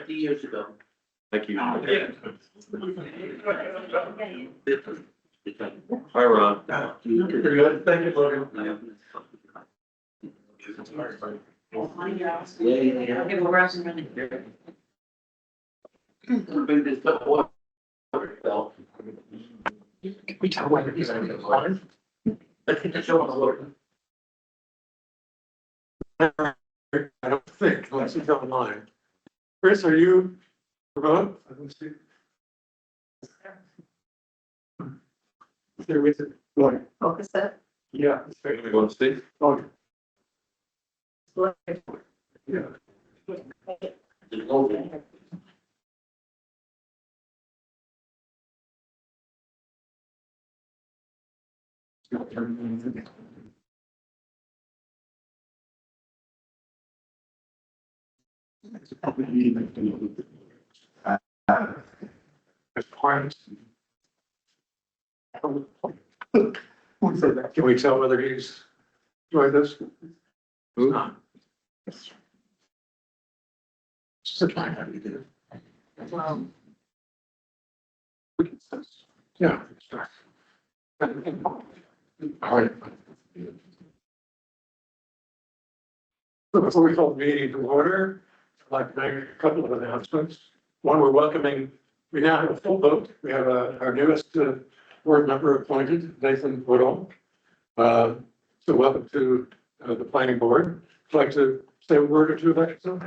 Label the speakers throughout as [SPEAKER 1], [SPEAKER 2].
[SPEAKER 1] 50 years ago.
[SPEAKER 2] Thank you.
[SPEAKER 1] Yeah.
[SPEAKER 2] Hi, Ron.
[SPEAKER 3] Pretty good. Thank you, Logan.
[SPEAKER 1] Okay, well, we're out and running. Bring this up, what?
[SPEAKER 3] Can we tell whether he's on the line?
[SPEAKER 1] I think the show was.
[SPEAKER 3] I don't think, unless he's online. Chris, are you remote? I don't see. There with it. Logan.
[SPEAKER 4] Focus it.
[SPEAKER 3] Yeah.
[SPEAKER 2] You want to speak?
[SPEAKER 3] Logan. Yeah. As part. Can we tell whether he's enjoyed this?
[SPEAKER 2] Who?
[SPEAKER 3] Just a try how you do. Yeah. All right. So before we call the meeting to order, I'd like to make a couple of announcements. One, we're welcoming, we now have a full vote. We have our newest board member appointed, Nathan Woodall. So welcome to the planning board. Would you like to say a word or two about yourself?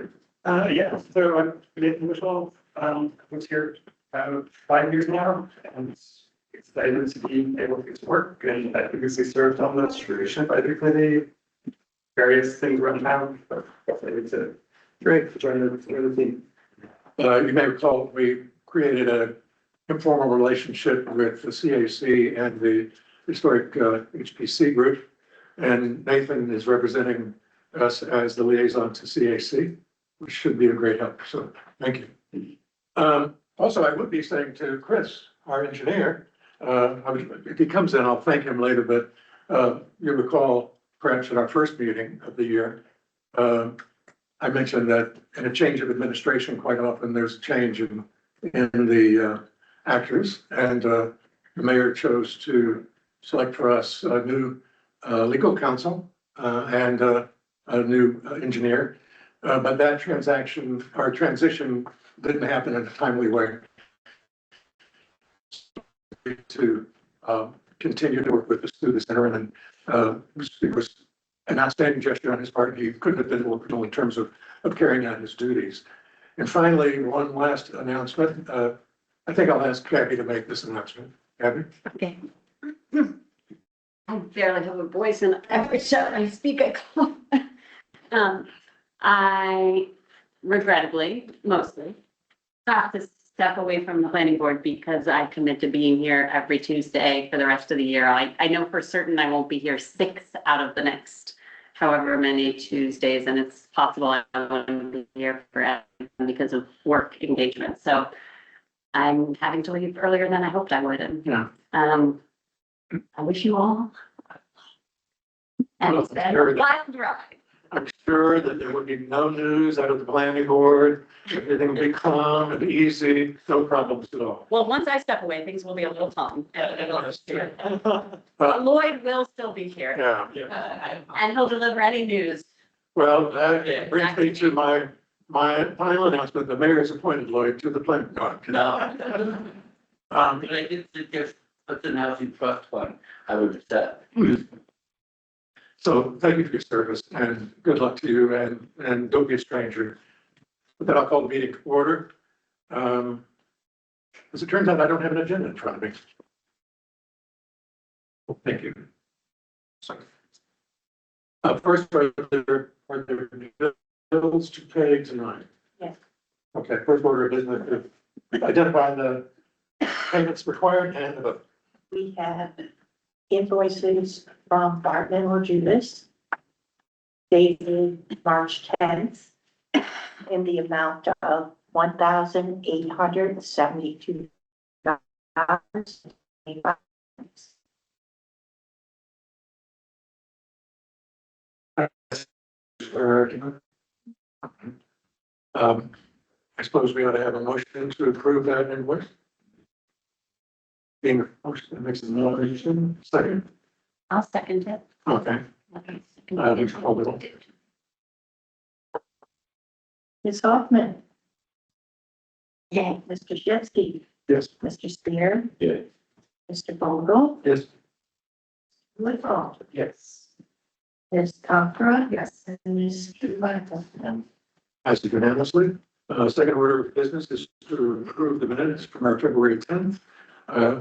[SPEAKER 5] Yeah, so I'm Nathan Mitchell, was here 5 years now, and it's excited to be able to get to work, and I previously served on the Strategic Advisory Committee, various things around town, but excited to join the team.
[SPEAKER 3] You may recall, we created an informal relationship with the CAC and the historic HPC group. And Nathan is representing us as the liaison to CAC, which should be a great help. So thank you. Also, I would be saying to Chris, our engineer, if he comes in, I'll thank him later, but you recall perhaps at our first meeting of the year, I mentioned that in a change of administration, quite often there's a change in the actors, and the mayor chose to select for us a new legal counsel and a new engineer. But that transition didn't happen in a timely way to continue to work with us through this interim, and it was an outstanding gesture on his part. He couldn't have been more critical in terms of carrying out his duties. And finally, one last announcement. I think I'll ask Gabby to make this announcement. Gabby?
[SPEAKER 4] Okay. I barely have a voice and every show I speak, I call. I regrettably, mostly, have to step away from the planning board because I commit to being here every Tuesday for the rest of the year. I know for certain I won't be here 6 out of the next however many Tuesdays, and it's possible I won't be here forever because of work engagement. So I'm having to leave earlier than I hoped I would. And
[SPEAKER 3] Yeah.
[SPEAKER 4] I wish you all. And it's been a wild ride.
[SPEAKER 3] I'm sure that there would be no news out of the planning board. Everything will be calm and easy, no problems at all.
[SPEAKER 4] Well, once I step away, things will be a little calm. But Lloyd will still be here.
[SPEAKER 3] Yeah,
[SPEAKER 4] And he'll deliver any news.
[SPEAKER 3] well, that brings me to my final announcement. The mayor has appointed Lloyd to the planning board.
[SPEAKER 1] No. But I did suggest Hudson Housing Trust Fund, I would accept.
[SPEAKER 3] So thank you for your service and good luck to you, and don't be a stranger. With that, I'll call the meeting to order. As it turns out, I don't have an agenda in front of me. Thank you. Sorry. First, are there bills to pay tonight?
[SPEAKER 4] Yes.
[SPEAKER 3] Okay, first order of business is identify the payments required and the vote.
[SPEAKER 6] We have invoices from Bartman or Judas dated March 10th in the amount of $1,872.
[SPEAKER 3] I suppose we ought to have a motion to approve that invoice. Being a motion that makes the motion, second,
[SPEAKER 4] I'll second it.
[SPEAKER 3] okay. Would you call the roll?
[SPEAKER 6] Ms. Hoffman,
[SPEAKER 4] Yeah.
[SPEAKER 6] Mr. Shetsky,
[SPEAKER 3] Yes.
[SPEAKER 6] Mr. Spear,
[SPEAKER 2] Yeah.
[SPEAKER 6] Mr. Vogel,
[SPEAKER 3] Yes.
[SPEAKER 6] Woodhull,
[SPEAKER 5] Yes.
[SPEAKER 6] Ms. Contra. Yes. And Ms. Michael.
[SPEAKER 3] Passes unanimously. Second order of business is to approve the minutes from our February 10th.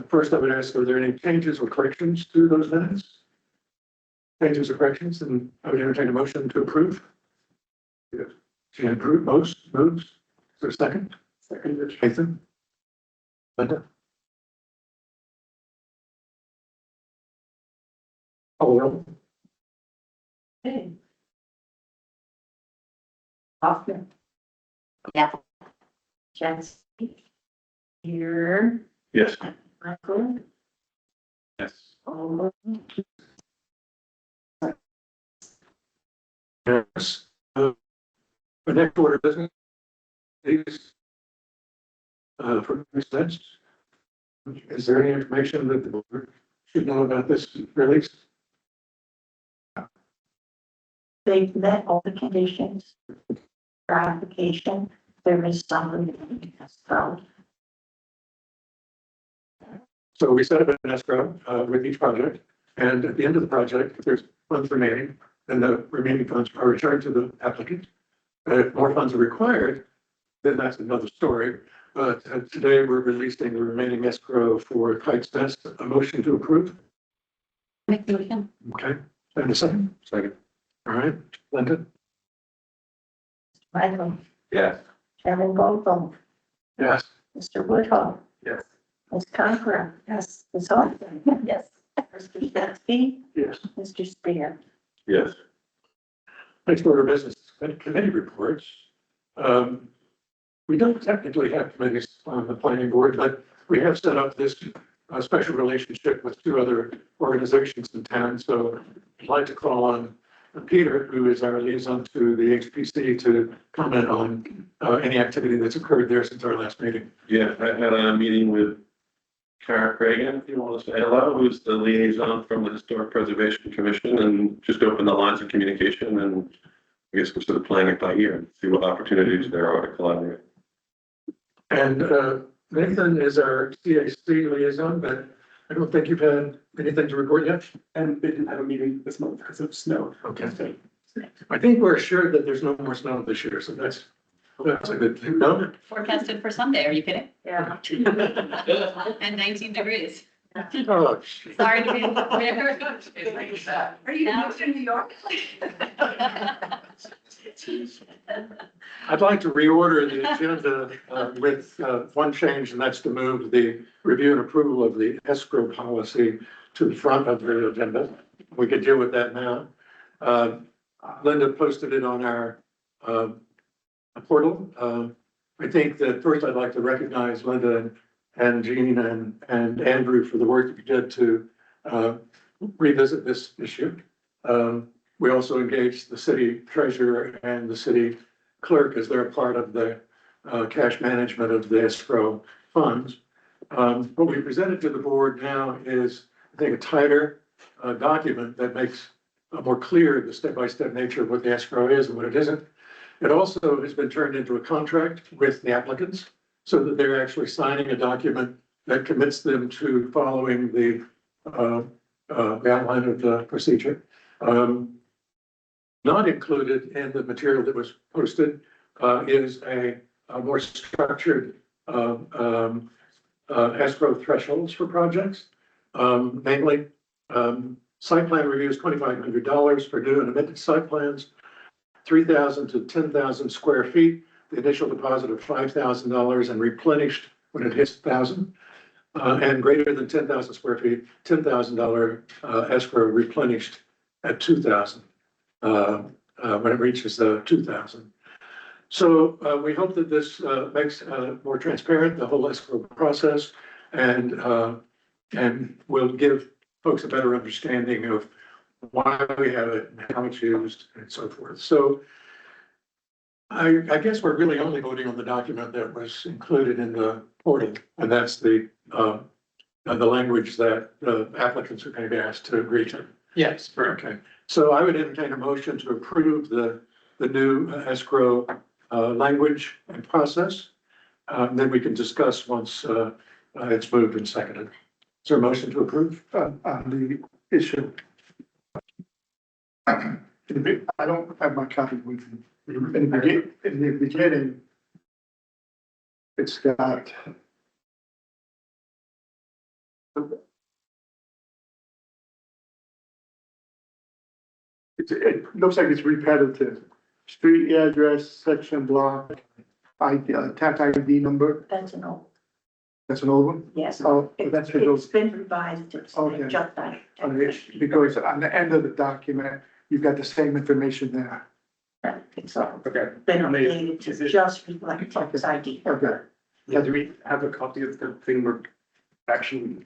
[SPEAKER 3] First, I would ask, are there any changes or corrections to those minutes? Changes or corrections, and I would entertain a motion to approve. Yes. Jan approve, most moves. Is there a second? Second, Nathan. Linda? Oh, well,
[SPEAKER 6] Okay. Hoffman.
[SPEAKER 4] Yeah.
[SPEAKER 6] Shetsky. Here,
[SPEAKER 2] Yes.
[SPEAKER 6] Michael,
[SPEAKER 2] Yes.
[SPEAKER 6] Vogel,
[SPEAKER 3] yes. The next order of business is for next. Is there any information that the board should know about this release?
[SPEAKER 6] they've met all the conditions for application. There is some remaining as well.
[SPEAKER 3] So we set up an escrow with each project, and at the end of the project, if there's funds remaining, then the remaining funds are returned to the applicant. If more funds are required, then that's another story. But today, we're releasing the remaining escrow for Kite's Nest. A motion to approve.
[SPEAKER 4] Make the motion.
[SPEAKER 3] Okay, and a second.
[SPEAKER 2] Second.
[SPEAKER 3] All right, Linda?
[SPEAKER 6] Michael,
[SPEAKER 2] Yes.
[SPEAKER 6] Chairman Vogel,
[SPEAKER 3] Yes.
[SPEAKER 6] Mr. Woodhull,
[SPEAKER 5] Yes.
[SPEAKER 6] Ms. Contra. Yes. Ms. Hoffman. Yes. Mr. Shetsky,
[SPEAKER 3] Yes.
[SPEAKER 6] Mr. Spear.
[SPEAKER 2] Yes.
[SPEAKER 3] Next order of business, committee reports. We don't technically have committees on the planning board, but we have set up this special relationship with two other organizations in town. So I'd like to call on Peter, who is our liaison to the HPC, to comment on any activity that's occurred there since our last meeting.
[SPEAKER 2] Yeah, I had a meeting with Kara Cragen, if you want to say hello, who's the liaison from the Historic Preservation Commission, and just open the lines of communication, and I guess we're sort of playing it by ear and see what opportunities there are to collaborate.
[SPEAKER 3] And Nathan is our CAC liaison, but I don't think you've had anything to report yet.
[SPEAKER 5] And they didn't have a meeting this month because of snow.
[SPEAKER 3] Okay. I think we're assured that there's no more snow this year, so that's a good thing. No?
[SPEAKER 7] Forecasted for Sunday, are you kidding?
[SPEAKER 6] Yeah.
[SPEAKER 7] And 19 degrees.
[SPEAKER 3] Oh, gee.
[SPEAKER 7] Sorry to be.
[SPEAKER 6] Are you in New York?
[SPEAKER 3] I'd like to reorder the agenda with one change, and that's to move the review and approval of the escrow policy to the front of the agenda. We could deal with that now. Linda posted it on our portal. I think that first I'd like to recognize Linda and Jean and Andrew for the work that you did to revisit this issue. We also engaged the city treasurer and the city clerk as they're a part of the cash management of the escrow funds. What we presented to the board now is, I think, a tighter document that makes more clear the step-by-step nature of what the escrow is and what it isn't. It also has been turned into a contract with the applicants so that they're actually signing a document that commits them to following the outline of the procedure. Not included in the material that was posted is a more structured escrow thresholds for projects. Namely, site plan review is $2,500 for new and amended site plans, 3,000 to 10,000 square feet, the initial deposit of $5,000 and replenished when it hits 1,000. And greater than 10,000 square feet, $10,000 escrow replenished at 2,000 when it reaches 2,000. So we hope that this makes more transparent the whole escrow process and will give folks a better understanding of why we have it and how it's used and so forth. So I guess we're really only voting on the document that was included in the portal, and that's the language that the applicants are going to be asked to agree to.
[SPEAKER 5] Yes, correct.
[SPEAKER 3] Okay, so I would entertain a motion to approve the new escrow language and process. Then we can discuss once it's moved and seconded. Is there a motion to approve?
[SPEAKER 8] On the issue. I don't have my copy with me. In the beginning, it's got. It looks like it's repetitive. Street address, section block, tax ID number,
[SPEAKER 6] That's an old,
[SPEAKER 8] that's an old one.
[SPEAKER 6] yes.
[SPEAKER 8] Oh,
[SPEAKER 6] It's
[SPEAKER 8] that's the
[SPEAKER 6] it's been revised, it's
[SPEAKER 8] Okay.
[SPEAKER 6] just that.
[SPEAKER 8] Because on the end of the document, you've got the same information there.
[SPEAKER 6] It's all
[SPEAKER 5] Okay.
[SPEAKER 6] been
[SPEAKER 5] I mean,
[SPEAKER 6] updated
[SPEAKER 5] is
[SPEAKER 6] to
[SPEAKER 5] it-
[SPEAKER 6] just reflect tax ID.
[SPEAKER 8] Okay.
[SPEAKER 5] Yeah, do we have a copy of the thing we're actually?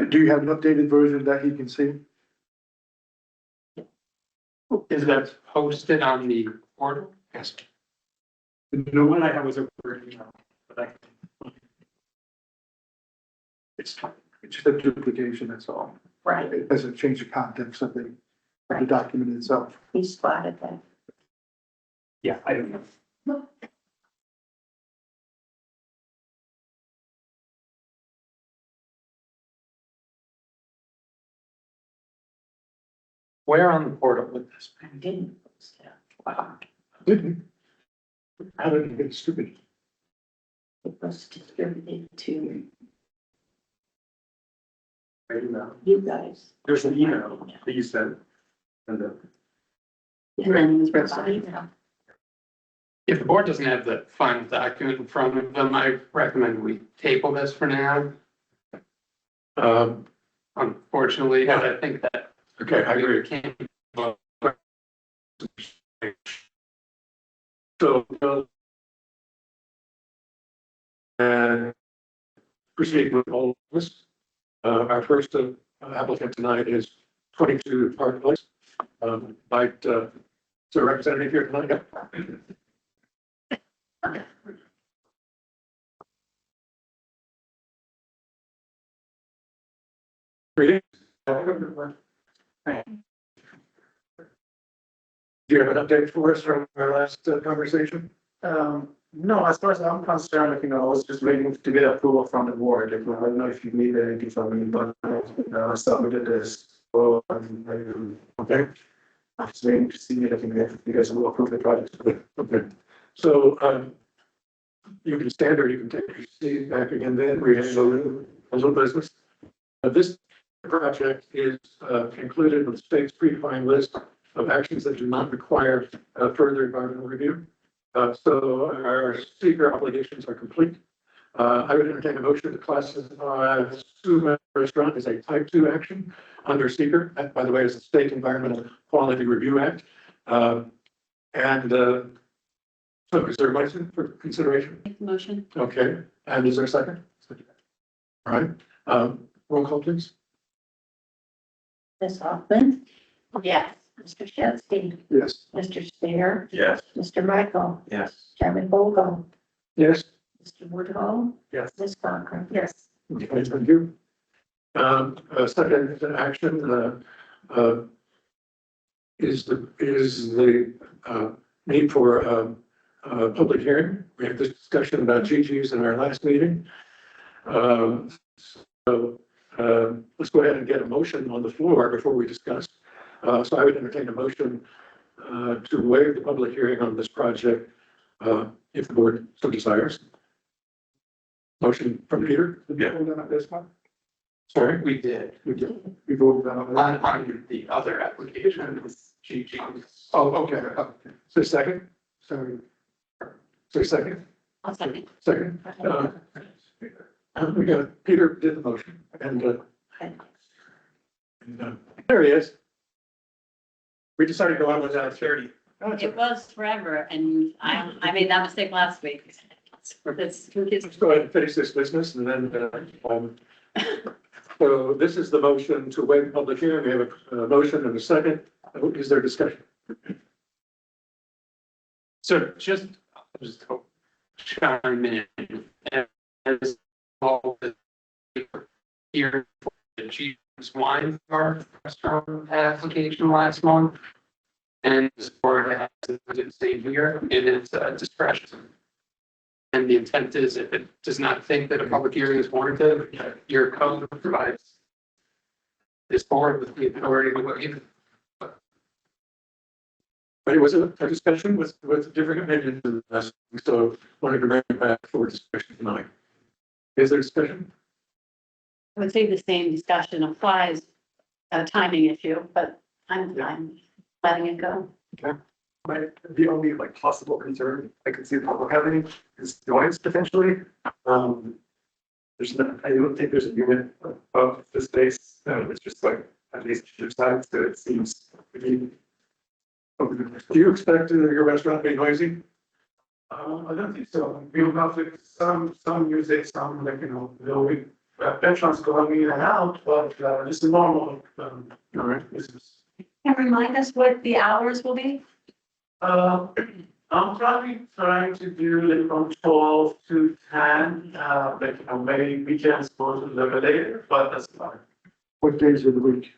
[SPEAKER 8] Do you have an updated version that he can see?
[SPEAKER 5] Is that posted on the portal?
[SPEAKER 3] Yes.
[SPEAKER 5] The one I have was a Word email, but I.
[SPEAKER 8] It's just a duplication, that's all.
[SPEAKER 6] Right,
[SPEAKER 8] It doesn't change the context of the document itself.
[SPEAKER 6] he spotted that.
[SPEAKER 5] Yeah, I don't know.
[SPEAKER 3] Where on the portal with this?
[SPEAKER 6] I didn't post it. Wow,
[SPEAKER 3] Didn't. How did it get stupid?
[SPEAKER 6] it was distributed to
[SPEAKER 5] By email.
[SPEAKER 6] you guys.
[SPEAKER 5] There's an email that you sent. And then.
[SPEAKER 6] And then it was revised.
[SPEAKER 9] If the board doesn't have the final document in front of them, I recommend we table this for now, unfortunately, but I think that.
[SPEAKER 3] Okay, I agree.
[SPEAKER 9] Can't.
[SPEAKER 3] So, and proceed with all of this. Our first applicant tonight is 22 Park Place. Might, is there a representative here tonight? Greetings. Do you have an update for us from our last conversation?
[SPEAKER 5] No, as far as I'm concerned, I was just waiting to get approval from the board. I don't know if you need anything from me, but I submitted this.
[SPEAKER 3] Okay.
[SPEAKER 5] I'm just waiting to see if you guys will approve the project.
[SPEAKER 3] Okay, so, you can stand or you can take your seat back again then, we have a little business. This project is, included in the state's predefined list of actions that do not require, further environmental review. So our seeker obligations are complete. I would entertain a motion to classify Suma Restaurant as a type 2 action under seeker. That, by the way, is the State Environmental Quality Review Act. So is there a motion for consideration?
[SPEAKER 7] Make the motion.
[SPEAKER 3] Okay, and is there a second? All right, roll call please.
[SPEAKER 6] Ms. Hoffman,
[SPEAKER 7] Yes.
[SPEAKER 6] Mr. Shetsky,
[SPEAKER 8] Yes.
[SPEAKER 6] Mr. Spear,
[SPEAKER 2] Yes.
[SPEAKER 6] Mr. Michael,
[SPEAKER 2] Yes.
[SPEAKER 6] Chairman Vogel,
[SPEAKER 3] Yes.
[SPEAKER 6] Mr. Woodhull.
[SPEAKER 5] Yes.
[SPEAKER 6] Ms. Cochran.
[SPEAKER 7] Yes.
[SPEAKER 3] Okay, thank you. Second action, is the need for public hearing. We had this discussion about GGs in our last meeting. So let's go ahead and get a motion on the floor before we discuss. So I would entertain a motion to waive the public hearing on this project if the board so desires. Motion from Peter?
[SPEAKER 8] Did you hold on this one?
[SPEAKER 3] Sorry.
[SPEAKER 9] We did,
[SPEAKER 8] We voted on it.
[SPEAKER 9] on the other application, it's GG.
[SPEAKER 8] Oh, okay.
[SPEAKER 3] So second,
[SPEAKER 8] Sorry.
[SPEAKER 3] so second,
[SPEAKER 7] I'll second.
[SPEAKER 3] second. We got, Peter did the motion and there he is. We decided to go on without 30.
[SPEAKER 7] It was forever and I made that mistake last week. It's
[SPEAKER 3] Let's go ahead and finish this business and then, so this is the motion to waive public hearing. We have a motion and a second. Is there discussion?
[SPEAKER 9] So just chime in, as all the here for the James Wine Bar restaurant application last month. And this board has to stay here in its discretion. And the intent is if it does not think that a public hearing is warranted, your code provides this board with the authority to waive.
[SPEAKER 3] But it was a discussion with different opinions, and so wanted to bring it back for discussion tonight. Is there discussion?
[SPEAKER 7] I would say the same discussion applies, a timing issue, but I'm letting it go.
[SPEAKER 5] The only like possible concern I could see the public having is noise potentially. There's no, I don't think there's a unit of the space, it's just like at least two sides, so it seems to be.
[SPEAKER 3] Do you expect your restaurant to be noisy?
[SPEAKER 5] I don't think so. We'll have like some music, some like, restaurants going in and out, but it's normal.
[SPEAKER 3] All right.
[SPEAKER 5] Business.
[SPEAKER 7] Can you remind us what the hours will be?
[SPEAKER 5] I'm probably trying to do like from 12 to 10, maybe weekends go to a little bit later, but that's fine.
[SPEAKER 8] What days of the week?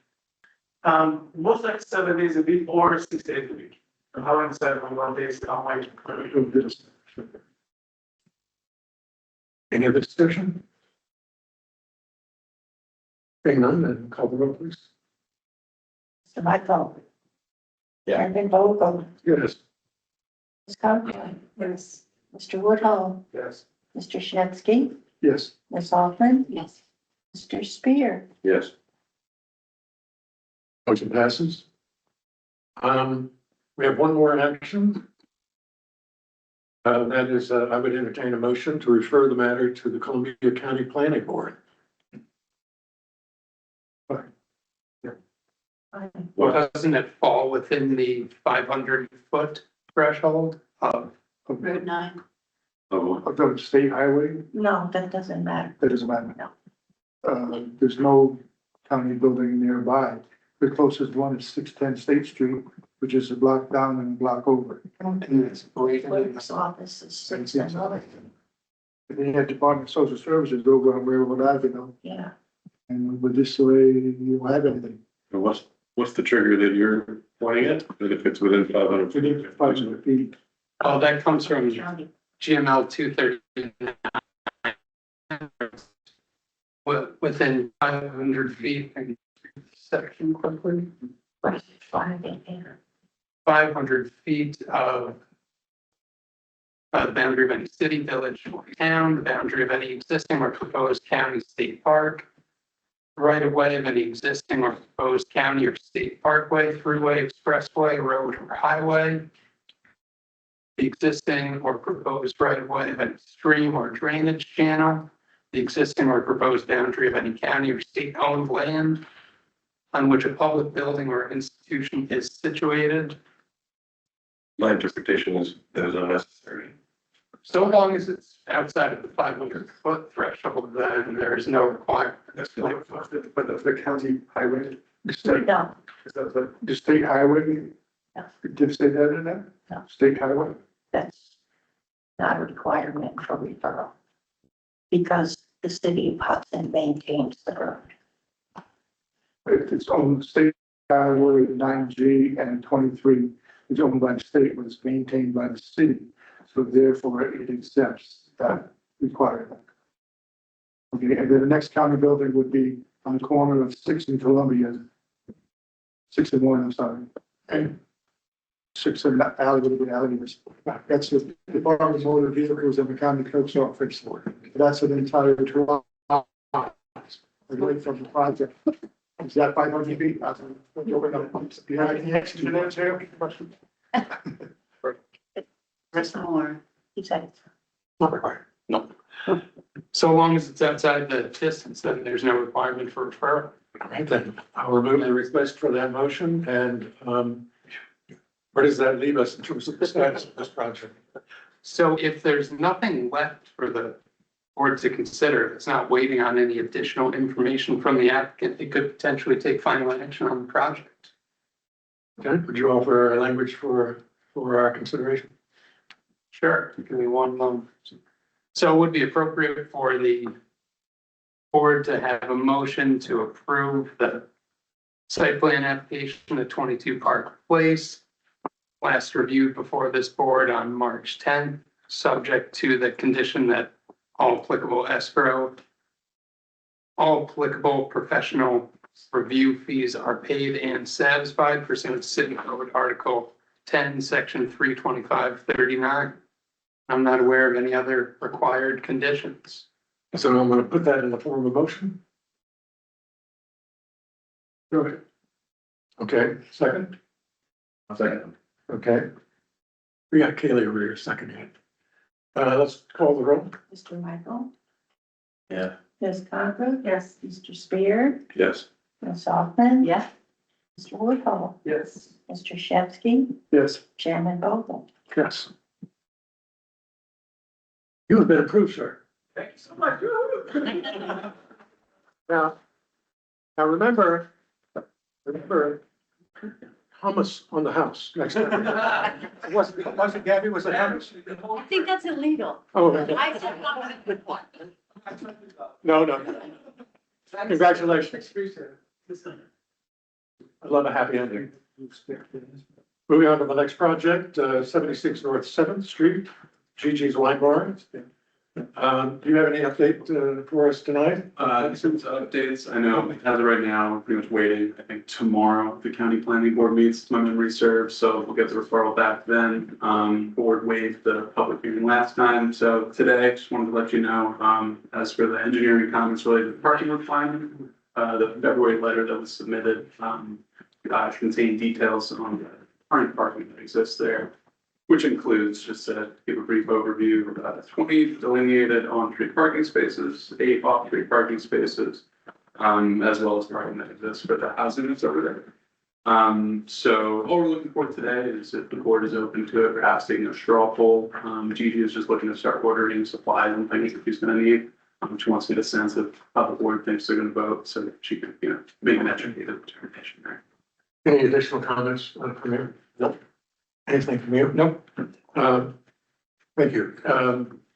[SPEAKER 5] Most like 7 days a week or 6 days a week. I'm having 7 days on my.
[SPEAKER 3] Any other discussion? Hearing none, then call the roll, please.
[SPEAKER 6] Mr. Michael.
[SPEAKER 2] Yeah.
[SPEAKER 6] Chairman Vogel,
[SPEAKER 3] Yes.
[SPEAKER 6] Ms. Conklin. Yes. Mr. Woodhull,
[SPEAKER 5] Yes.
[SPEAKER 6] Mr. Shatsky,
[SPEAKER 8] Yes.
[SPEAKER 6] Ms. Hoffman,
[SPEAKER 7] Yes.
[SPEAKER 6] Mr. Spear.
[SPEAKER 2] Yes.
[SPEAKER 3] Motion passes. We have one more action. That is, I would entertain a motion to refer the matter to the Columbia County Planning Board.
[SPEAKER 9] Well, doesn't it fall within the 500-foot threshold of
[SPEAKER 7] Route 9.
[SPEAKER 2] Oh,
[SPEAKER 8] Of the state highway,
[SPEAKER 6] No, that doesn't matter.
[SPEAKER 8] that doesn't matter.
[SPEAKER 6] No.
[SPEAKER 8] There's no county building nearby. The closest one is 610 State Street, which is a block down and a block over.
[SPEAKER 6] Clerk's office is six and another.
[SPEAKER 8] And then you had Department of Social Services over on Railroad Avenue,
[SPEAKER 6] Yeah.
[SPEAKER 8] and with this way, you don't have anything.
[SPEAKER 2] and what's the trigger that you're pointing at, that if it's within 500
[SPEAKER 8] If you need 500 feet,
[SPEAKER 9] Oh, that comes from
[SPEAKER 6] County.
[SPEAKER 9] GML 239. Within 500 feet, and section quickly,
[SPEAKER 6] What is it, 5 in here?
[SPEAKER 9] 500 feet of the boundary of any city, village, or town, the boundary of any existing or proposed county, state park, right of way of any existing or proposed county or state parkway, throughway, expressway, road, or highway, the existing or proposed right of way of any stream or drainage channel, the existing or proposed boundary of any county or state owned land on which a public building or institution is situated,
[SPEAKER 2] My interpretation is that is unnecessary.
[SPEAKER 9] so long as it's outside of the 500-foot threshold, then there is no requirement.
[SPEAKER 5] That's but the county highway,
[SPEAKER 8] the state,
[SPEAKER 6] No,
[SPEAKER 5] is that
[SPEAKER 8] the state highway,
[SPEAKER 6] No.
[SPEAKER 8] did it say that in there?
[SPEAKER 6] No.
[SPEAKER 8] State highway?
[SPEAKER 6] that's not a requirement for referral. Because the city of Hudson maintains the road.
[SPEAKER 8] If it's on state highway 9G and 23, it's owned by the state, but it's maintained by the city. So therefore it accepts that requirement. Okay, and then the next county building would be on the corner of 6 and Columbia. 6 and 1, I'm sorry. And 6 and alley. That's the Department of Motor Vehicles and Mechanic Clerk's office. That's an entire drive away from the project. Is that 500 feet? Do you have any extra there, Chair?
[SPEAKER 6] Chris Moore, he said it's
[SPEAKER 3] Not required.
[SPEAKER 9] No. So long as it's outside the distance, then there's no requirement for referral.
[SPEAKER 3] All right, then I'll remove the request for that motion, and where does that leave us in terms of the status of this project?
[SPEAKER 9] So if there's nothing left for the board to consider, it's not waiting on any additional information from the applicant, it could potentially take final action on the project.
[SPEAKER 3] Okay, would you offer language for our consideration?
[SPEAKER 9] Sure, give me one moment. So it would be appropriate for the board to have a motion to approve the site plan application at 22 Park Place. Last reviewed before this board on March 10th, subject to the condition that all applicable escrow, all applicable professional review fees are paid and satisfied pursuant to City Code Article 10, Section 325-39. I'm not aware of any other required conditions.
[SPEAKER 3] So I'm gonna put that in the form of motion. Go ahead. Okay, second,
[SPEAKER 2] Second.
[SPEAKER 3] okay. We got Kaylee over here seconding it. Let's call the roll.
[SPEAKER 6] Mr. Michael?
[SPEAKER 2] Yeah.
[SPEAKER 6] Ms. Conklin? Yes. Mr. Spear?
[SPEAKER 2] Yes.
[SPEAKER 6] Ms. Hoffman?
[SPEAKER 7] Yes.
[SPEAKER 6] Mr. Woodhull?
[SPEAKER 5] Yes.
[SPEAKER 6] Mr. Shevsky?
[SPEAKER 3] Yes.
[SPEAKER 6] Chairman Vogel?
[SPEAKER 3] Yes. You have been approved, sir.
[SPEAKER 5] Thank you so much.
[SPEAKER 3] Now, remember, hummus on the house next time. It wasn't Gabby, was it hummus?
[SPEAKER 7] I think that's illegal.
[SPEAKER 3] Oh, okay.
[SPEAKER 7] I said not with one.
[SPEAKER 3] No. Congratulations. I love a happy ending. Moving on to the next project, 76 North 7th Street, Gigi's Wine Bar. Do you have any update for us tonight?
[SPEAKER 10] Some updates, I know as of right now, we're pretty much waiting, I think tomorrow, the county planning board meets, if my memory serves, so we'll get the referral back then. Board waived the public hearing last time, so today, just wanted to let you know, as for the engineering comments related to parking requirement, the February letter that was submitted, contained details on the current parking that exists there, which includes, just to give a brief overview, 20 delineated on-street parking spaces, 8 off-street parking spaces, as well as parking that exists for the housing that's over there. So all we're looking for today is if the board is open to it, perhaps taking a straw poll. Gigi is just looking to start ordering supplies and things that she's gonna need. She wants to get a sense of how the board thinks they're gonna vote, so that she can, make an educated determination there.
[SPEAKER 3] Any additional comments from you? Nope. Anything from you?
[SPEAKER 9] Nope.
[SPEAKER 3] Thank you.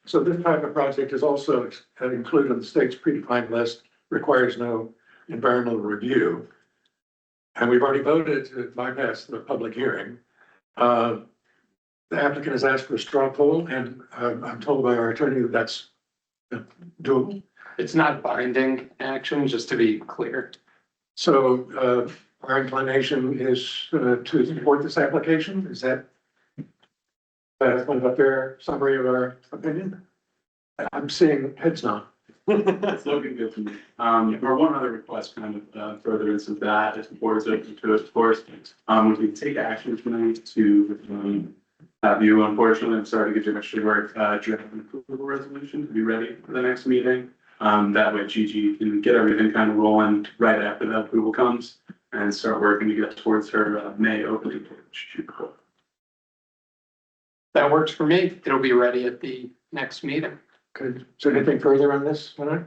[SPEAKER 3] So this type of project is also included in the state's predefined list, requires no environmental review. And we've already voted to bypass the public hearing. The applicant has asked for a straw poll, and I'm told by our attorney that that's doable.
[SPEAKER 9] It's not binding action, just to be clear.
[SPEAKER 3] So our inclination is to support this application. Is that a fair summary of our opinion? I'm seeing heads nod.
[SPEAKER 10] It's looking good to me. Or one other request kind of further into that, if the board is open to it, of course. Would we take action tonight to have you, unfortunately, I'm sorry to get you extra work, draft an approval resolution to be ready for the next meeting. That way Gigi can get everything kind of rolling right after that approval comes and start working to get towards her May opening.
[SPEAKER 9] That works for me. It'll be ready at the next meeting.
[SPEAKER 3] Okay, so anything further on this tonight?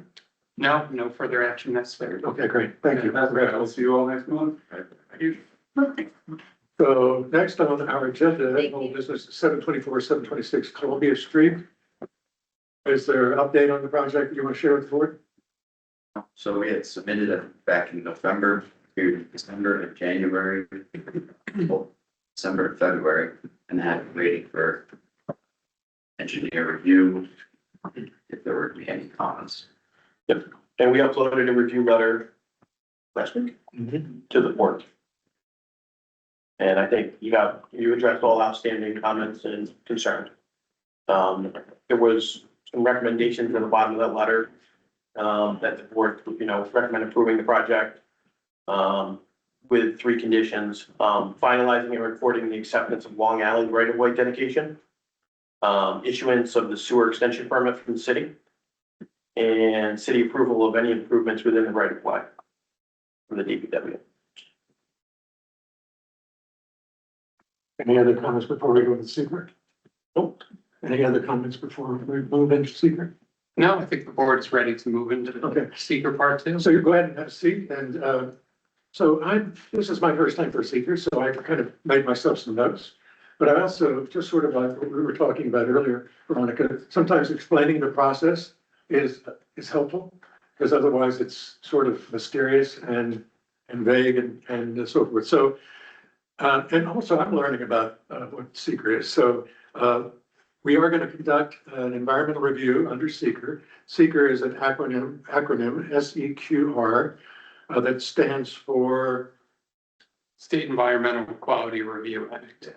[SPEAKER 9] No further action necessary.
[SPEAKER 3] Okay, great, thank you.
[SPEAKER 10] That's great. I'll see you all next month. Thank you.
[SPEAKER 3] So next on our agenda,
[SPEAKER 4] Thank you.
[SPEAKER 3] old business, 724, 726 Columbia Street. Is there an update on the project that you want to share with the board?
[SPEAKER 11] So we had submitted it back in November, to December and January, December and February, and had waiting for engineer review, if there were to be any comments.
[SPEAKER 12] And we uploaded a review letter last week to the board. And I think you addressed all outstanding comments and concerns. There was some recommendations at the bottom of that letter, that the board, recommend approving the project, with 3 conditions, finalizing and recording the acceptance of Long Island right-of-way dedication, issuance of the sewer extension permit from the city, and city approval of any improvements within the right-of-way from the DPW.
[SPEAKER 3] Any other comments before we go to secret? Nope. Any other comments before we move into secret?
[SPEAKER 9] No, I think the board is ready to move into
[SPEAKER 3] Okay.
[SPEAKER 9] the secret part 2.
[SPEAKER 3] So you go ahead and have a seat, and so this is my first time for seeker, so I kind of made myself some notes. But I also, just sort of like what we were talking about earlier, Veronica, sometimes explaining the process is helpful. Because otherwise it's sort of mysterious and vague and so forth. So, and also I'm learning about what seeker is. So, we are going to conduct an environmental review under seeker. Seeker is an acronym SEQR, that stands for.
[SPEAKER 9] State Environmental Quality Review Act.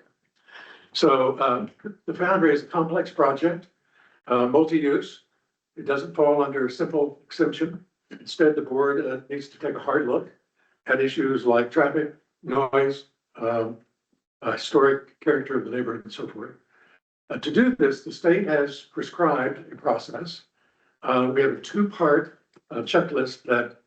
[SPEAKER 3] So, the Foundry is a complex project, multi-use. It doesn't fall under a simple exemption. Instead, the board needs to take a hard look at issues like traffic, noise, historic character of the neighborhood and so forth. To do this, the state has prescribed a process. We have a two-part checklist that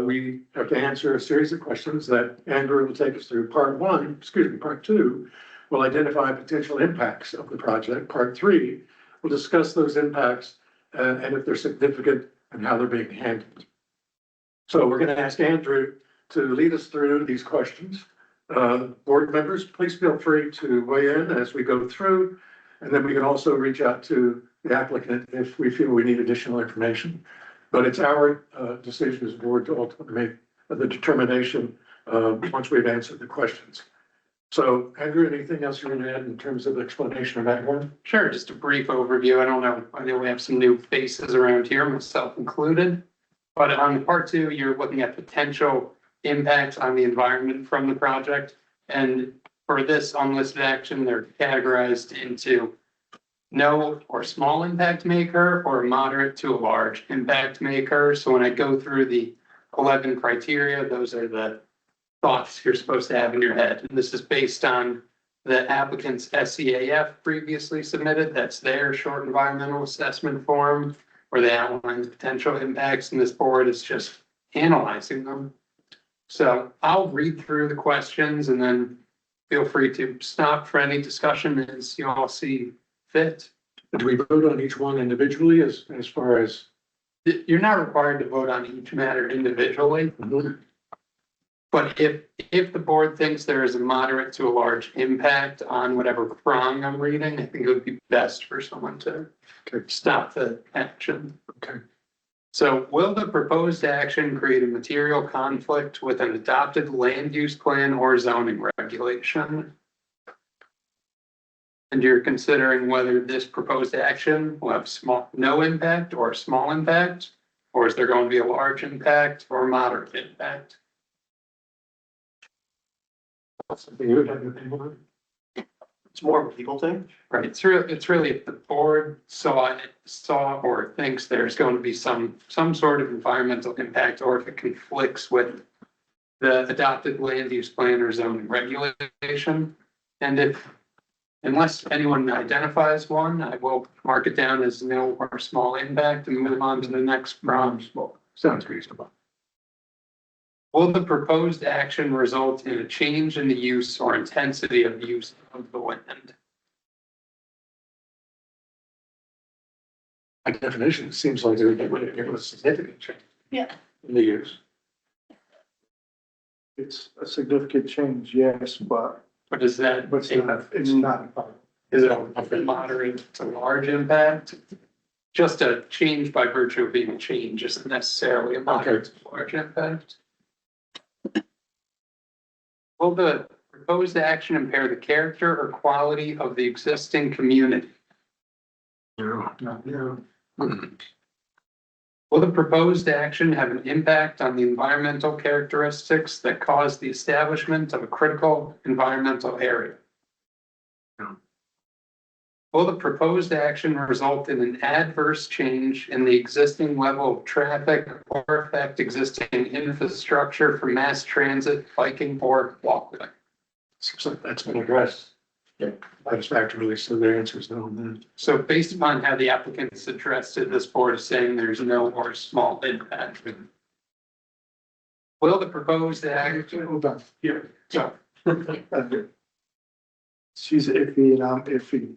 [SPEAKER 3] we have to answer a series of questions that Andrew will take us through. Part two will identify potential impacts of the project. Part three will discuss those impacts and if they're significant and how they're being handled. So we're going to ask Andrew to lead us through these questions. Board members, please feel free to weigh in as we go through. And then we can also reach out to the applicant if we feel we need additional information. But it's our decision as a board to ultimately make the determination once we've answered the questions. So Andrew, anything else you want to add in terms of explanation of that one?
[SPEAKER 9] Sure, just a brief overview. I know we have some new faces around here, myself included. But on part two, you're looking at potential impacts on the environment from the project. And for this unlisted action, they're categorized into no or small impact maker or moderate to a large impact maker. So when I go through the 11 criteria, those are the thoughts you're supposed to have in your head. And this is based on the applicant's SEAF previously submitted. That's their short environmental assessment form where they outline the potential impacts, and this board is just analyzing them. So I'll read through the questions and then feel free to stop for any discussion as you all see fit.
[SPEAKER 3] Do we vote on each one individually as far as?
[SPEAKER 9] You're not required to vote on each matter individually. But if the board thinks there is a moderate to a large impact on whatever prong I'm reading, I think it would be best for someone to stop the action.
[SPEAKER 3] Okay.
[SPEAKER 9] So will the proposed action create a material conflict with an adopted land use plan or zoning regulation? And you're considering whether this proposed action will have no impact or a small impact, or is there going to be a large impact or moderate impact?
[SPEAKER 3] Something you would have to think about?
[SPEAKER 12] It's more of a legal thing.
[SPEAKER 9] Right, it's really if the board saw or thinks there's going to be some sort of environmental impact, or if it conflicts with the adopted land use plan or zoning regulation. And unless anyone identifies one, I will mark it down as no or small impact and move on to the next prompt.
[SPEAKER 3] Sounds reasonable.
[SPEAKER 9] Will the proposed action result in a change in the use or intensity of use of the land?
[SPEAKER 3] By definition, it seems like it would give a significant change.
[SPEAKER 6] Yeah.
[SPEAKER 3] In the use.
[SPEAKER 8] It's a significant change, yes, but
[SPEAKER 9] But is that,
[SPEAKER 8] it's not.
[SPEAKER 9] is it a moderate to large impact? Just a change by virtue of being a change isn't necessarily a moderate to large impact. Will the proposed action impair the character or quality of the existing community?
[SPEAKER 3] No.
[SPEAKER 9] Will the proposed action have an impact on the environmental characteristics that cause the establishment of a critical environmental area?
[SPEAKER 3] No.
[SPEAKER 9] Will the proposed action result in an adverse change in the existing level of traffic or affect existing infrastructure for mass transit, biking, or walkway?
[SPEAKER 3] Seems like that's been addressed. Yeah. Satisfactorily, so their answer is no.
[SPEAKER 9] So based upon how the applicants addressed it, this board is saying there's no or small impact. Will the proposed action?
[SPEAKER 8] Hold on.
[SPEAKER 9] Here, so.
[SPEAKER 8] She's iffy and I'm iffy.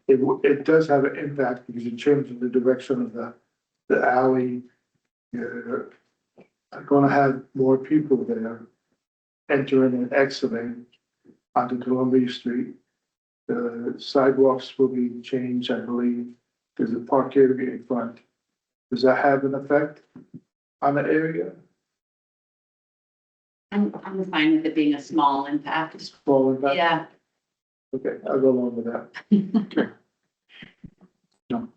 [SPEAKER 8] It does have an impact because you're changing the direction of the alley. You're gonna have more people there entering and exiting onto Columbia Street. The sidewalks will be changed, I believe. There's a park area in front. Does that have an effect on the area?
[SPEAKER 7] I'm fine with it being a small impact.
[SPEAKER 8] Falling back?
[SPEAKER 7] Yeah.
[SPEAKER 8] Okay, I'll go along with that.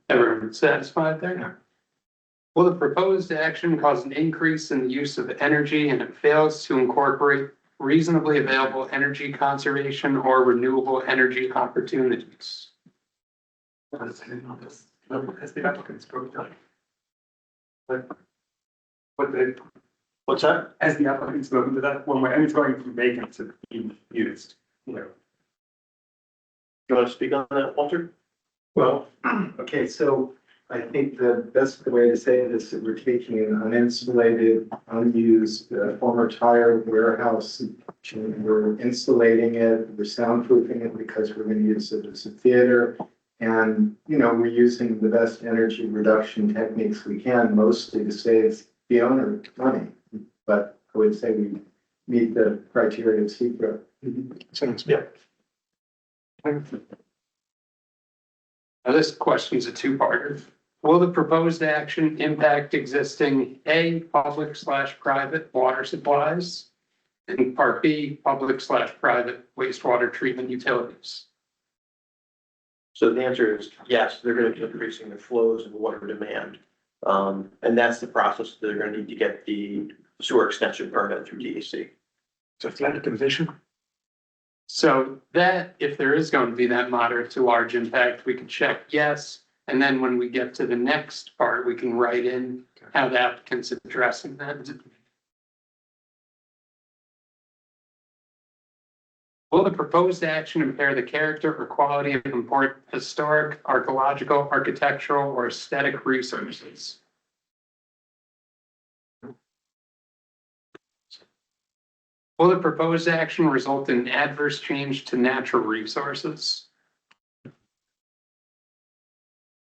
[SPEAKER 9] Everyone satisfied there? Will the proposed action cause an increase in the use of energy and it fails to incorporate reasonably available energy conservation or renewable energy opportunities?
[SPEAKER 5] Has the applicant spoken to? What they,
[SPEAKER 12] What's that?
[SPEAKER 5] has the applicant spoken to that one way, and it's going from vacant to being used, you know?
[SPEAKER 12] You want to speak on that, Walter?
[SPEAKER 13] Well, okay, so I think the best way to say this is we're taking an uninsulated, unused, former tire warehouse. And we're insulating it, we're soundproofing it because we're going to use it as a theater. And, you know, we're using the best energy reduction techniques we can, mostly to save the owner money. But I would say we meet the criteria of SECRA.
[SPEAKER 8] Sounds
[SPEAKER 12] Yeah.
[SPEAKER 9] Now, this question is a two-parter. Will the proposed action impact existing A, public/private water supplies? And part B, public/private wastewater treatment utilities?
[SPEAKER 12] So the answer is yes, they're gonna be increasing the flows of water demand. And that's the process. They're gonna need to get the sewer extension permit through DEC.
[SPEAKER 5] So planning commission?
[SPEAKER 9] So that, if there is going to be that moderate to large impact, we can check yes. And then when we get to the next part, we can write in how the applicant's addressing that. Will the proposed action impair the character or quality of important historic, archaeological, architectural, or aesthetic resources? Will the proposed action result in adverse change to natural resources?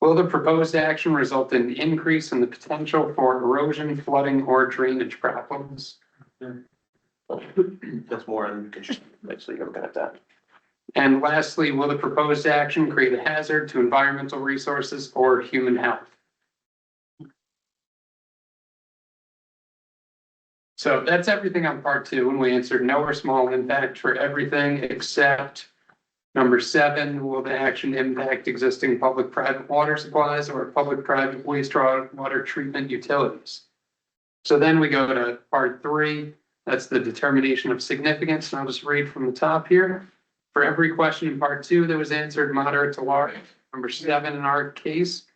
[SPEAKER 9] Will the proposed action result in increase in the potential for erosion, flooding, or drainage problems?
[SPEAKER 12] That's more on construction, so you're looking at that.
[SPEAKER 9] And lastly, will the proposed action create a hazard to environmental resources or human health? So that's everything on part two, and we answered no or small impact for everything except number 7, will the action impact existing public-private water supplies or public-private wastewater treatment utilities? So then we go to part 3. That's the determination of significance, and I'll just read from the top here. For every question in part 2 that was answered moderate to large, number 7 in our case,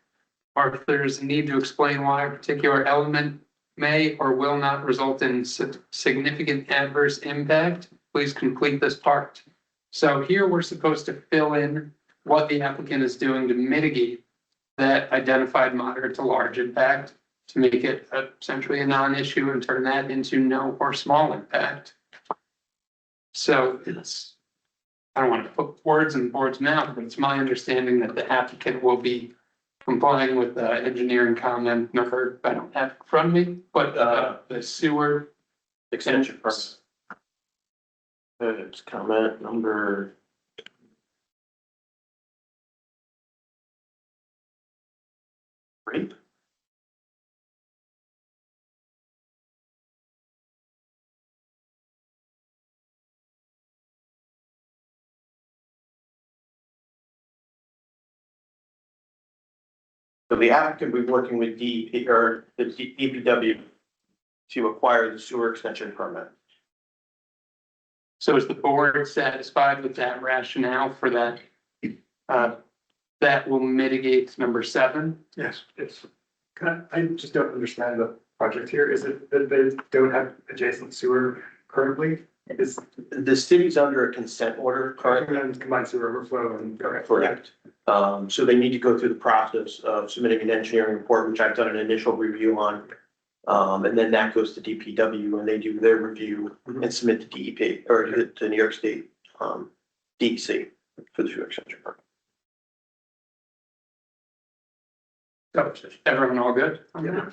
[SPEAKER 9] or if there's a need to explain why a particular element may or will not result in significant adverse impact, please complete this part. So here we're supposed to fill in what the applicant is doing to mitigate that identified moderate to large impact, to make it essentially a non-issue and turn that into no or small impact. So it's, I don't want to put words in the board's mouth, but it's my understanding that the applicant will be complying with the engineering comment number, I don't have it in front of me, but the sewer
[SPEAKER 12] Extension permit. It's comment number. Three. So the applicant will be working with DEP or the DPW to acquire the sewer extension permit.
[SPEAKER 9] So is the board satisfied with that rationale for that? That will mitigate number 7?
[SPEAKER 5] Yes, it's, I just don't understand the project here. Is it that they don't have adjacent sewer currently? Is
[SPEAKER 12] The city's under a consent order currently.
[SPEAKER 5] and combined sewer overflow and.
[SPEAKER 12] Correct. So they need to go through the process of submitting an engineering report, which I've done an initial review on. And then that goes to DPW and they do their review and submit to DEP or to New York State, DEC for the sewer extension permit.
[SPEAKER 9] So everyone all good?
[SPEAKER 5] Yeah.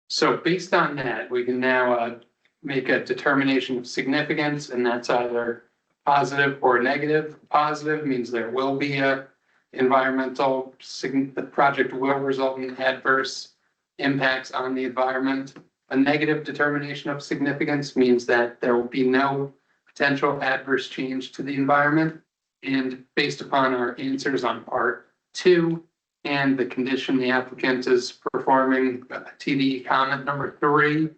[SPEAKER 9] So based on that, we can now make a determination of significance, and that's either positive or negative. Positive means there will be a environmental, the project will result in adverse impacts on the environment. A negative determination of significance means that there will be no potential adverse change to the environment. And based upon our answers on part 2 and the condition the applicant is performing, TDE comment number 3,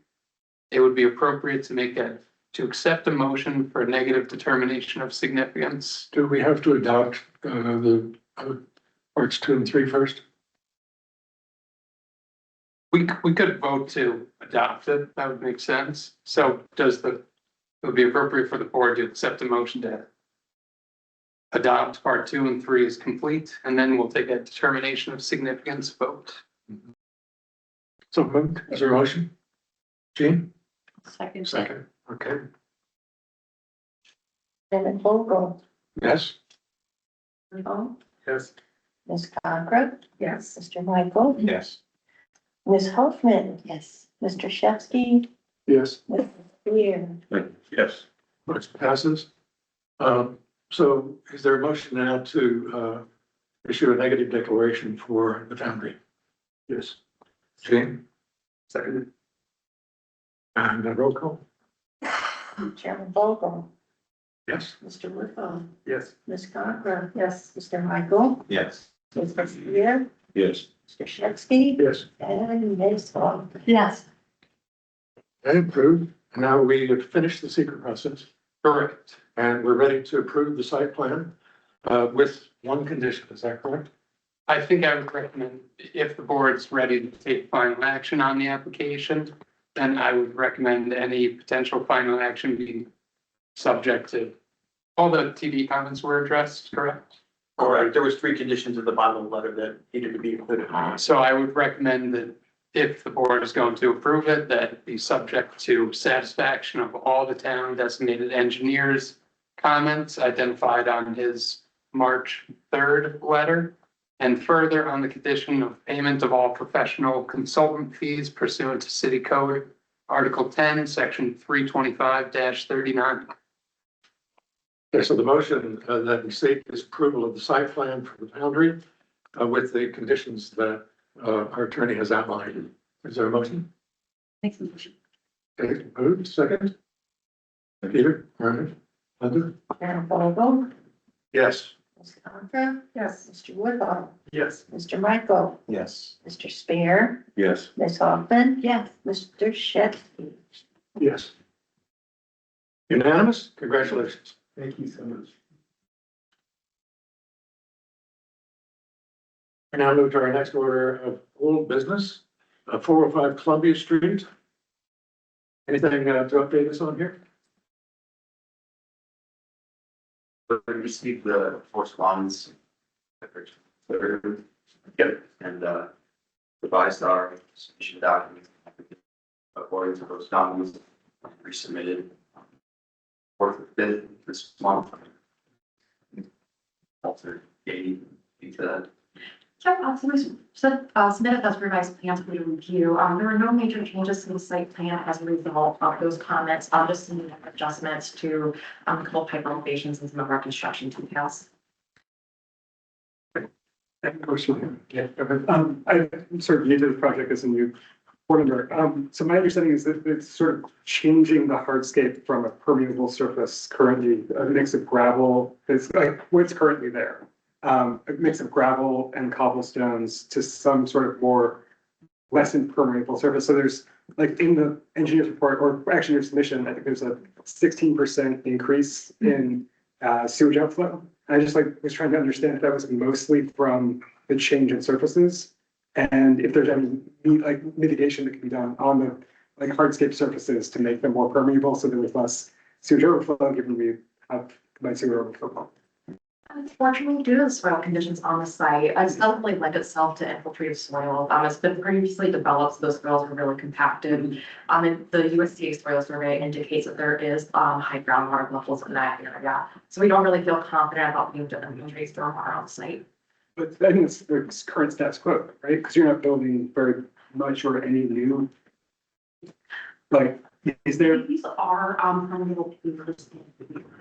[SPEAKER 9] it would be appropriate to accept a motion for a negative determination of significance.
[SPEAKER 3] Do we have to adopt the parts 2 and 3 first?
[SPEAKER 9] We could vote to adopt it. That would make sense. So it would be appropriate for the board to accept a motion to adopt part 2 and 3 is complete, and then we'll take a determination of significance vote.
[SPEAKER 3] So moved. Is there a motion? Jean?
[SPEAKER 7] Second.
[SPEAKER 3] Second. Okay.
[SPEAKER 6] Chairman Vogel,
[SPEAKER 3] Yes?
[SPEAKER 6] Rico,
[SPEAKER 3] Yes.
[SPEAKER 6] Ms. Conrad,
[SPEAKER 7] Yes.
[SPEAKER 6] Mr. Michael,
[SPEAKER 2] Yes.
[SPEAKER 6] Ms. Hoffman,
[SPEAKER 7] Yes.
[SPEAKER 6] Mr. Shevsky,
[SPEAKER 3] Yes.
[SPEAKER 6] Mr. Spear.
[SPEAKER 2] Yes.
[SPEAKER 3] Motion passes. So is there a motion now to issue a negative declaration for the foundry? Yes. Jean?
[SPEAKER 5] Second.
[SPEAKER 3] And a roll call?
[SPEAKER 6] Chairman Vogel,
[SPEAKER 3] Yes.
[SPEAKER 6] Mr. Whitford,
[SPEAKER 5] Yes.
[SPEAKER 6] Ms. Conrad,
[SPEAKER 7] Yes.
[SPEAKER 6] Mr. Michael,
[SPEAKER 2] Yes.
[SPEAKER 6] Mr. Spear,
[SPEAKER 2] Yes.
[SPEAKER 6] Mr. Shevsky,
[SPEAKER 3] Yes.
[SPEAKER 6] and Ms. Hoffman.
[SPEAKER 7] Yes.
[SPEAKER 3] And approved. Now we have finished the secret process
[SPEAKER 9] Correct.
[SPEAKER 3] and we're ready to approve the site plan with one condition. Is that correct?
[SPEAKER 9] I think I would recommend, if the board's ready to take final action on the application, then I would recommend any potential final action be subject to all the TD comments were addressed, correct?
[SPEAKER 12] Correct. There was 3 conditions in the bottom letter that needed to be included.
[SPEAKER 9] So I would recommend that if the board is going to approve it, that it be subject to satisfaction of all the town designated engineers' comments identified on his March 3rd letter. And further on the condition of payment of all professional consultant fees pursuant to City Code, Article 10, Section 325-39.
[SPEAKER 3] Okay, so the motion that we seek is approval of the site plan for the foundry with the conditions that our attorney has outlined. Is there a motion?
[SPEAKER 7] Makes a motion.
[SPEAKER 3] Okay, moved, second. Peter, all right. Linda?
[SPEAKER 6] Chairman Vogel,
[SPEAKER 3] Yes.
[SPEAKER 6] Ms. Conrad,
[SPEAKER 7] Yes.
[SPEAKER 6] Mr. Woodall,
[SPEAKER 5] Yes.
[SPEAKER 6] Mr. Michael,
[SPEAKER 2] Yes.
[SPEAKER 6] Mr. Spear,
[SPEAKER 2] Yes.
[SPEAKER 6] Ms. Hoffman,
[SPEAKER 7] Yes.
[SPEAKER 6] Mr. Shevsky.
[SPEAKER 3] Yes. Unanimous? Congratulations.
[SPEAKER 13] Thank you so much.
[SPEAKER 3] We now move to our next order of old business, 405 Columbia Street. Anything to update us on here?
[SPEAKER 11] We received the correspondence. Yep. And revised our submission documents according to those documents resubmitted. 4th of 5th this month. Altered date into that.
[SPEAKER 14] Sure, submitted those revised plans for your review. There were no major changes to the site plan as a result of those comments, just some adjustments to a couple pipe elevations and some of our construction details.
[SPEAKER 5] Yeah, I'm sort of new to the project as a new board member. So my understanding is that it's sort of changing the hardscape from a permeable surface currently, a mix of gravel, it's like what's currently there. A mix of gravel and cobblestones to some sort of more less impermeable surface. So there's like in the engineer's report, or actually your submission, I think there's a 16% increase in sewage outflow. I just was trying to understand if that was mostly from the change in surfaces and if there's any mitigation that can be done on the hardscape surfaces to make them more permeable so there was less sewage overflow given we have combined sewer overflow.
[SPEAKER 14] Unfortunately, due to the soil conditions on the site, it doesn't really lend itself to infiltrated soil. It's been previously developed, so those soils are really compacted. And the USDA soil survey indicates that there is high groundwater levels in that area. So we don't really feel confident about being able to infiltrate stormwater on site.
[SPEAKER 5] But I think it's current status quo, right? Because you're not building very much or any new Is there,
[SPEAKER 14] These are, permeable pavers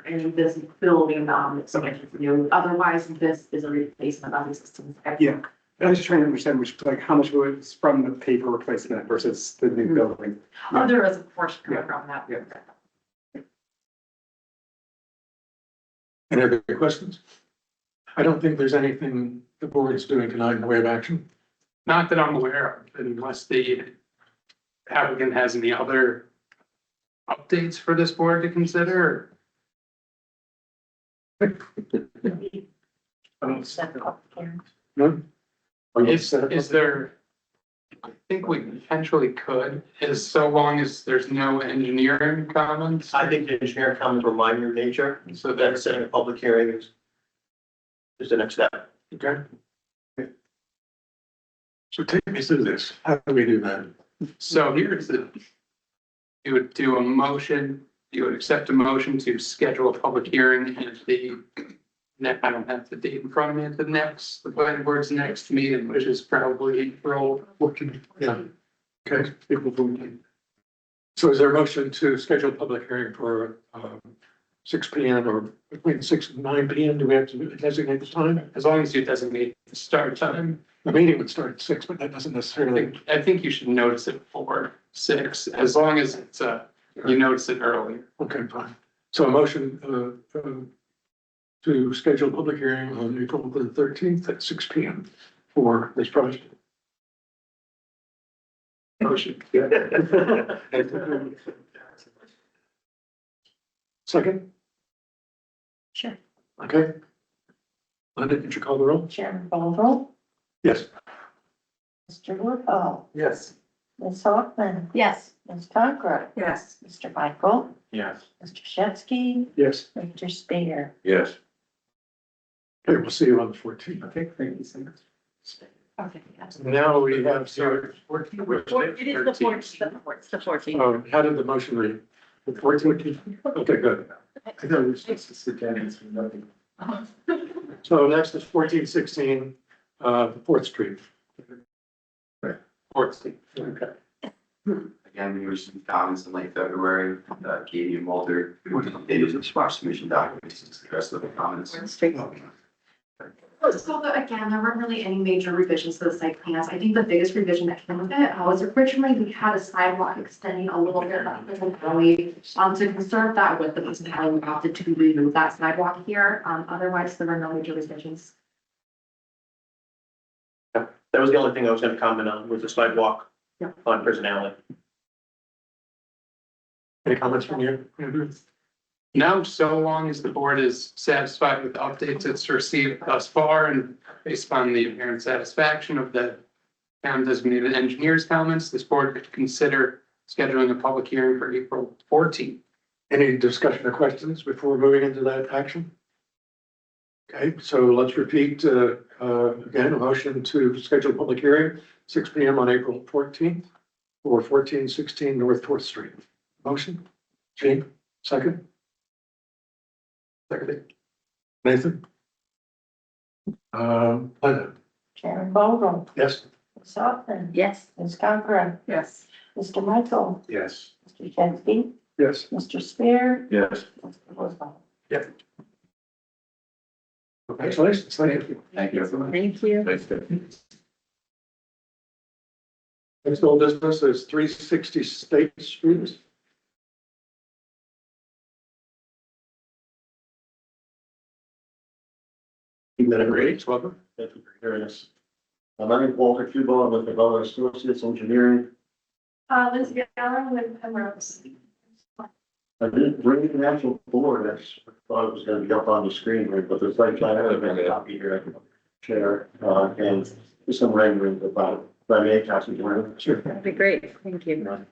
[SPEAKER 14] in this building, it's something new. Otherwise, this is a replacement of existing.
[SPEAKER 5] Yeah. I was just trying to understand which, like, how much was from the paper replacement versus the new building?
[SPEAKER 14] Oh, there is a portion coming from that.
[SPEAKER 5] Yeah.
[SPEAKER 3] Any other questions? I don't think there's anything the board is doing tonight in the way of action.
[SPEAKER 9] Not that I'm aware of, unless the applicant has any other updates for this board to consider.
[SPEAKER 6] Set up here.
[SPEAKER 3] No? Are you
[SPEAKER 9] Is,
[SPEAKER 3] set up?
[SPEAKER 9] is there, I think we potentially could, is so long as there's no engineering comments.
[SPEAKER 12] I think the engineer comments were minor in nature,
[SPEAKER 9] So
[SPEAKER 12] that
[SPEAKER 9] there's,
[SPEAKER 12] setting a public hearing is the next step.
[SPEAKER 3] Okay. So take me through this. How do we do that?
[SPEAKER 9] so here's the, you would do a motion, you would accept a motion to schedule a public hearing at the I don't have the date in front of me, at the planning board's next meeting, which is probably April.
[SPEAKER 3] Yeah. Okay, April 14th. So is there a motion to schedule a public hearing for 6 P.M. or between 6 and 9 P.M.? Do we have to designate the time?
[SPEAKER 9] As long as you designate the start time.
[SPEAKER 3] The meeting would start at 6, but that doesn't necessarily.
[SPEAKER 9] I think you should notice it for 6, as long as it's, you notice it earlier.
[SPEAKER 3] Okay, fine. So a motion to schedule a public hearing on April the 13th at 6 P.M. for this project. Motion. Second?
[SPEAKER 6] Sure.
[SPEAKER 3] Okay. Linda, did you call the roll?
[SPEAKER 6] Chairman Baldwin,
[SPEAKER 3] Yes.
[SPEAKER 6] Mr. Woodhull,
[SPEAKER 5] Yes.
[SPEAKER 6] Ms. Hoffman,
[SPEAKER 7] Yes.
[SPEAKER 6] Ms. Conrad,
[SPEAKER 14] Yes.
[SPEAKER 6] Mr. Michael,
[SPEAKER 2] Yes.
[SPEAKER 6] Mr. Shetsky,
[SPEAKER 3] Yes.
[SPEAKER 6] Mr. Spear.
[SPEAKER 2] Yes.
[SPEAKER 3] Okay, we'll see you on the 14th.
[SPEAKER 5] Okay, thank you so much.
[SPEAKER 7] Okay, yes.
[SPEAKER 3] Now we have, so,
[SPEAKER 7] It is the 14th, it's the 14th.
[SPEAKER 3] how did the motion read? The 14th? Okay, good.
[SPEAKER 13] I thought we were supposed to sit down and say nothing.
[SPEAKER 3] So next is 1416, 4th Street.
[SPEAKER 9] 4th Street.
[SPEAKER 3] Okay.
[SPEAKER 11] Again, we received comments in late February, Katie and Walter, they did the spot submission documents, to the rest of the comments.
[SPEAKER 14] So again, there weren't really any major revisions to the site plans. I think the biggest revision that came with it was originally we had a sidewalk extending a little bit up the alley. To conserve that with the municipality, we opted to remove that sidewalk here. Otherwise, there were no major revisions.
[SPEAKER 12] That was the only thing I was gonna comment on, was the sidewalk
[SPEAKER 14] Yeah.
[SPEAKER 12] on Prison Alley.
[SPEAKER 3] Any comments from you, Andrew?
[SPEAKER 9] No, so long as the board is satisfied with the updates it's received thus far and based upon the apparent satisfaction of the town designated engineer's comments, this board could consider scheduling a public hearing for April 14th.
[SPEAKER 3] Any discussion or questions before moving into that action? Okay, so let's repeat, again, a motion to schedule a public hearing, 6 P.M. on April 14th for 1416 North 4th Street. Motion, Gene, second? Second. Nathan? Linda?
[SPEAKER 6] Chairman Baldwin,
[SPEAKER 3] Yes?
[SPEAKER 6] Ms. Hoffman,
[SPEAKER 7] Yes.
[SPEAKER 6] Ms. Conrad,
[SPEAKER 14] Yes.
[SPEAKER 6] Mr. Michael,
[SPEAKER 2] Yes.
[SPEAKER 6] Mr. Shetsky,
[SPEAKER 3] Yes.
[SPEAKER 6] Mr. Spear,
[SPEAKER 2] Yes.
[SPEAKER 6] Mr. Woodhull.
[SPEAKER 3] Congratulations, thank you.
[SPEAKER 11] Thank you.
[SPEAKER 7] Thank you.
[SPEAKER 3] Next old business is 360 State Street. Great, welcome.
[SPEAKER 15] Thank you for hearing us. My name is Walter Cubo. I'm with the Butler Associates Engineering.
[SPEAKER 14] Lindsay Allen with Penrose.
[SPEAKER 15] I didn't bring the actual board. I thought it was going to be up on the screen here, but there's like, I have a copy here I can share, and there's some renderings about, if I may, Councilman. Sure.
[SPEAKER 7] That'd be great. Thank you.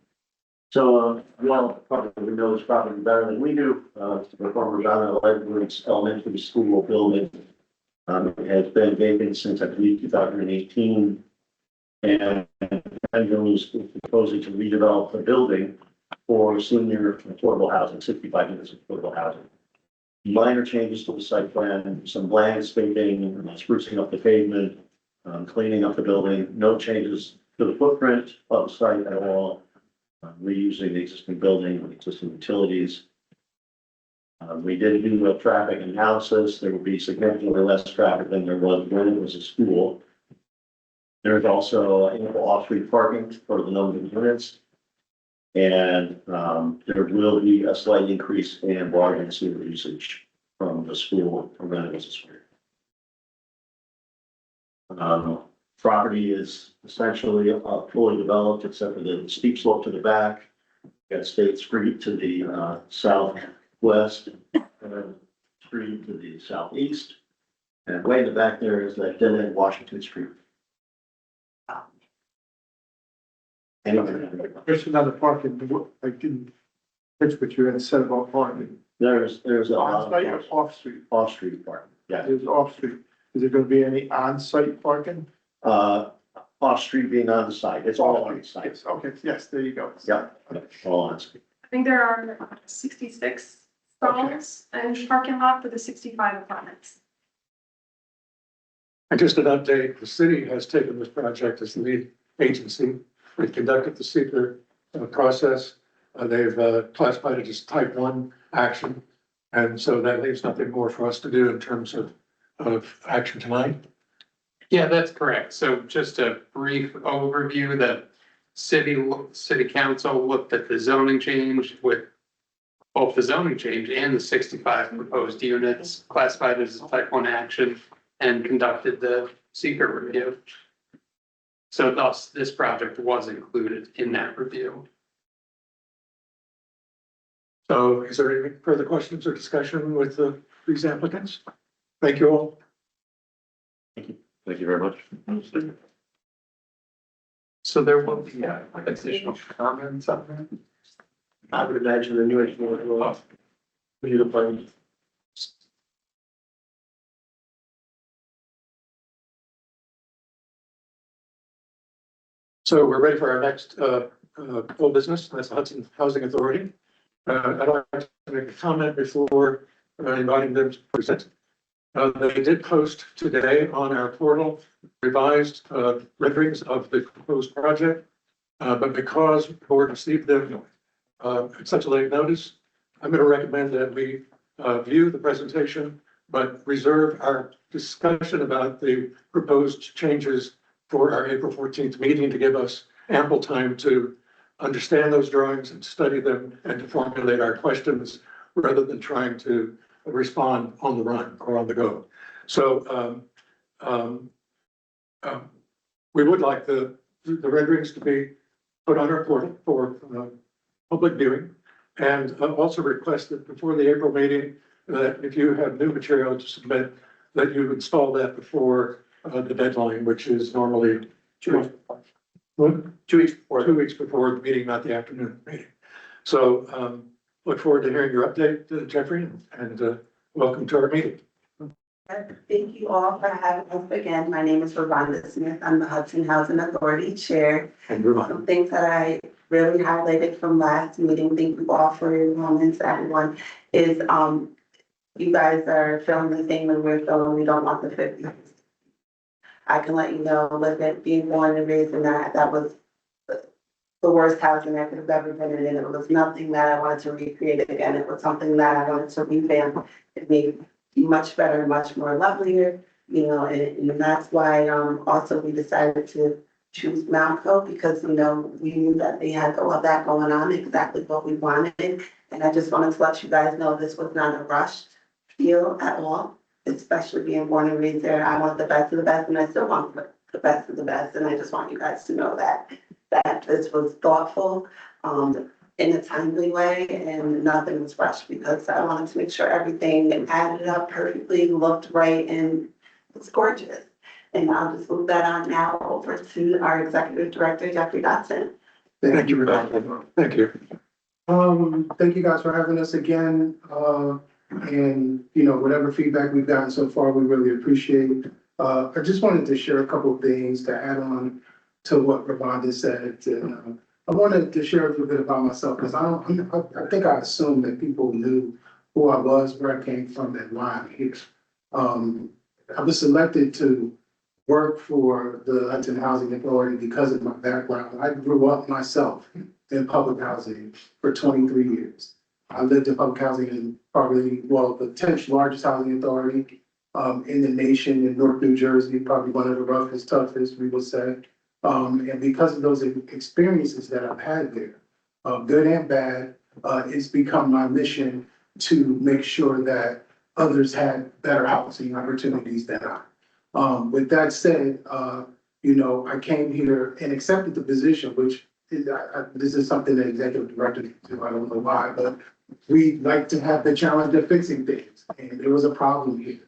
[SPEAKER 15] So, well, probably know this probably better than we do. The former John Edwards Elementary School building. It has been vacant since, I believe, 2018. And Andrew is proposing to redevelop the building for senior affordable housing, 65 units of affordable housing. Minor changes to the site plan, some landscaping, sprucing up the pavement, cleaning up the building, no changes to the footprint of the site at all. reusing the existing building, and existing utilities. We did do a traffic analysis. There will be significantly less traffic than there was when it was a school. There is also ample off-street parking for the number of units. And there will be a slight increase in water and sewer usage from the school from when it was a school. Property is essentially fully developed except for the steep slope to the back. Got State Street to the southwest, and Street to the southeast. And way in the back there is that dead end Washington Street. Anyway,
[SPEAKER 8] There's another parking, I didn't pitch what you had said about parking.
[SPEAKER 15] there's a
[SPEAKER 8] On-site or off-street?
[SPEAKER 15] off-street parking, yeah.
[SPEAKER 8] There's off-street. Is there gonna be any on-site parking?
[SPEAKER 15] Off-street being on the site, it's all on the site.
[SPEAKER 8] Yes, okay, yes, there you go.
[SPEAKER 15] Yep, all on site.
[SPEAKER 14] I think there are 66 stalls and parking lot for the 65 apartments.
[SPEAKER 3] And just an update, the city has taken this project as the lead agency. They conducted the seeker process. They've classified it as type 1 action. And so that leaves nothing more for us to do in terms of action tonight.
[SPEAKER 9] Yeah, that's correct. So just a brief overview, the city council looked at the zoning change with both the zoning change and the 65 proposed units, classified as a type 1 action, and conducted the seeker review. So thus, this project was included in that review.
[SPEAKER 3] So is there any further questions or discussion with these applicants? Thank you all.
[SPEAKER 2] Thank you very much.
[SPEAKER 9] So there will be additional comments on that.
[SPEAKER 12] I would imagine the new engineer will be the plan.
[SPEAKER 3] So we're ready for our next full business. That's the Hudson Housing Authority. I'd like to make a comment before inviting them to present. They did post today on our portal revised renderings of the proposed project. But because the board received them at such a late notice, I'm going to recommend that we view the presentation, but reserve our discussion about the proposed changes for our April 14th meeting to give us ample time to understand those drawings and study them and to formulate our questions rather than trying to respond on the run or on the go. So we would like the renderings to be put on our portal for public viewing, and also request that before the April meeting, that if you have new material to submit, that you install that before the deadline, which is normally 2 weeks. What?
[SPEAKER 12] 2 weeks before.
[SPEAKER 3] 2 weeks before the meeting, not the afternoon meeting. So look forward to hearing your update, Jeffrey, and welcome to our meeting.
[SPEAKER 16] Thank you all for having us again. My name is Ravonda Smith. I'm the Hudson Housing Authority Chair.
[SPEAKER 3] And Ravonda.
[SPEAKER 16] Some things that I really highlighted from last meeting, thank you all for your comments, everyone, is you guys are feeling the same way we're feeling. We don't want the 50s. I can let you know, with it being born and raised in that was the worst housing I could have ever been in. And it was nothing that I wanted to recreate again. It was something that I wanted to revamp. It made much better, much more lovelier, you know, and that's why also we decided to choose Mountco, because, you know, we knew that they had all of that going on, exactly what we wanted. And I just wanted to let you guys know this was not a rushed deal at all, especially being born and raised there. I want the best of the best, and I still want the best of the best. And I just want you guys to know that this was thoughtful, in a timely way, and nothing was rushed, because I wanted to make sure everything added up perfectly, looked right, and was gorgeous. And I'll just move that on now over to our Executive Director, Jeffrey Dotson.
[SPEAKER 3] Thank you, Ravonda. Thank you.
[SPEAKER 13] Thank you guys for having us again. And, you know, whatever feedback we've gotten so far, we really appreciate. I just wanted to share a couple of things to add on to what Ravonda said. And, I wanted to share a little bit about myself, because I think I assumed that people knew who I was, where I came from, and why I'm here. I was selected to
[SPEAKER 8] work for the Hudson Housing Authority because of my background. I grew up myself in public housing for 23 years. I lived in public housing in probably, well, the 10th largest housing authority in the nation in Newark, New Jersey, probably one of the roughest, toughest, we would say. And because of those experiences that I've had there, good and bad, it's become my mission to make sure that others had better housing opportunities than I. With that said, you know, I came here and accepted the position, which this is something that executive director do. I don't know why, but we like to have the challenge of fixing things. And there was a problem here.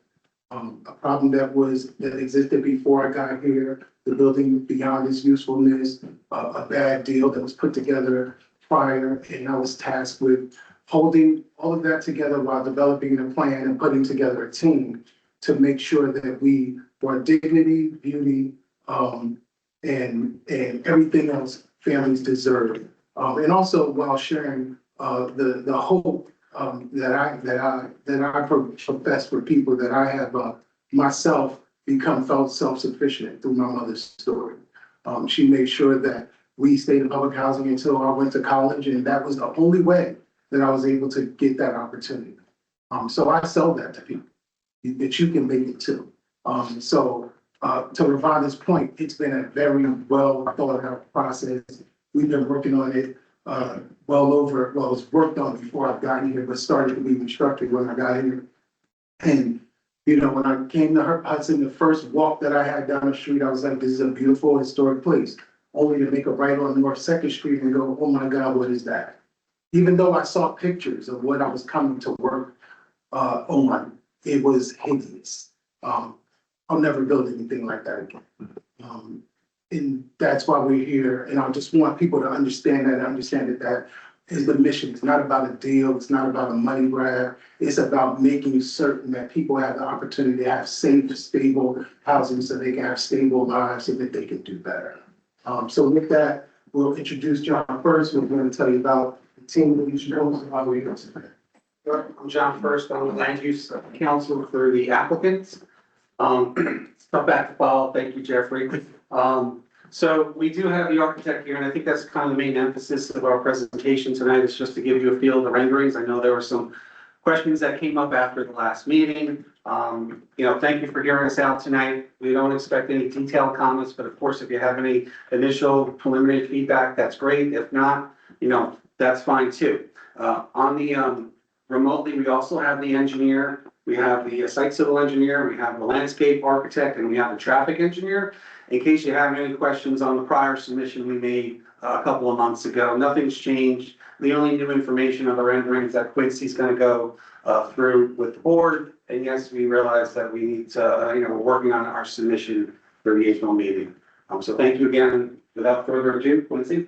[SPEAKER 8] A problem that existed before I got here, the building beyond its usefulness, a bad deal that was put together prior, and I was tasked with holding all of that together while developing a plan and putting together a team to make sure that we brought dignity, beauty, and everything else families deserve. And also while sharing the hope that I profess for people, that I have myself felt self-sufficient through my mother's story. She made sure that we stayed in public housing until I went to college, and that was the only way that I was able to get that opportunity. So I sell that to people, that you can make it too. So to Ravonda's point, it's been a very well thought out process. We've been working on it it was worked on before I got here, but started to be constructed when I got here. And, you know, when I came to Hudson, the first walk that I had down the street, I was like, this is a beautiful historic place, only to make a right on North 2nd Street and go, oh my God, what is that? Even though I saw pictures of what I was coming to work on, it was hideous. I'll never build anything like that again. And that's why we're here. And I just want people to understand that is the mission. It's not about a deal. It's not about a money grab. It's about making certain that people have the opportunity to have safe, stable housing so they can have stable lives so that they can do better. So with that, we'll introduce John first. We're going to tell you about the team that he's chosen. How we go today.
[SPEAKER 9] I'm John First, I'm the land use counsel for the applicants. Stuff back to file, thank you, Jeffrey. So we do have the architect here, and I think that's kind of the main emphasis of our presentation tonight, is just to give you a feel of the renderings. I know there were some questions that came up after the last meeting. You know, thank you for hearing us out tonight. We don't expect any detailed comments, but of course, if you have any initial preliminary feedback, that's great. If not, you know, that's fine too. On the remotely, we also have the engineer. We have the site civil engineer, we have the landscape architect, and we have the traffic engineer. In case you have any questions on the prior submission we made a couple of months ago, nothing's changed. The only new information on the renderings that Quincy's going to go through with the board. And yes, we realize that we need to, you know, we're working on our submission for the April meeting. So thank you again. Without further ado, Quincy.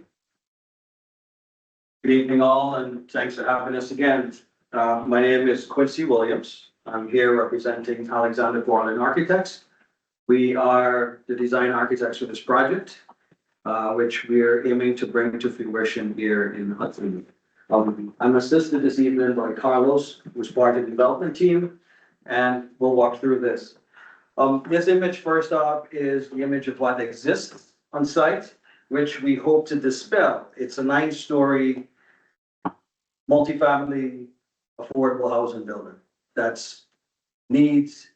[SPEAKER 17] Good evening all, and thanks for having us again. My name is Quincy Williams. I'm here representing Alexander Borland Architects. We are the design architects for this project, which we're aiming to bring to fruition here in Hudson. I'm assisted this evening by Carlos, who's part of the development team, and we'll walk through this. This image, first off, is the image of what exists on site, which we hope to dispel. It's a 9-story multifamily affordable housing building that's needs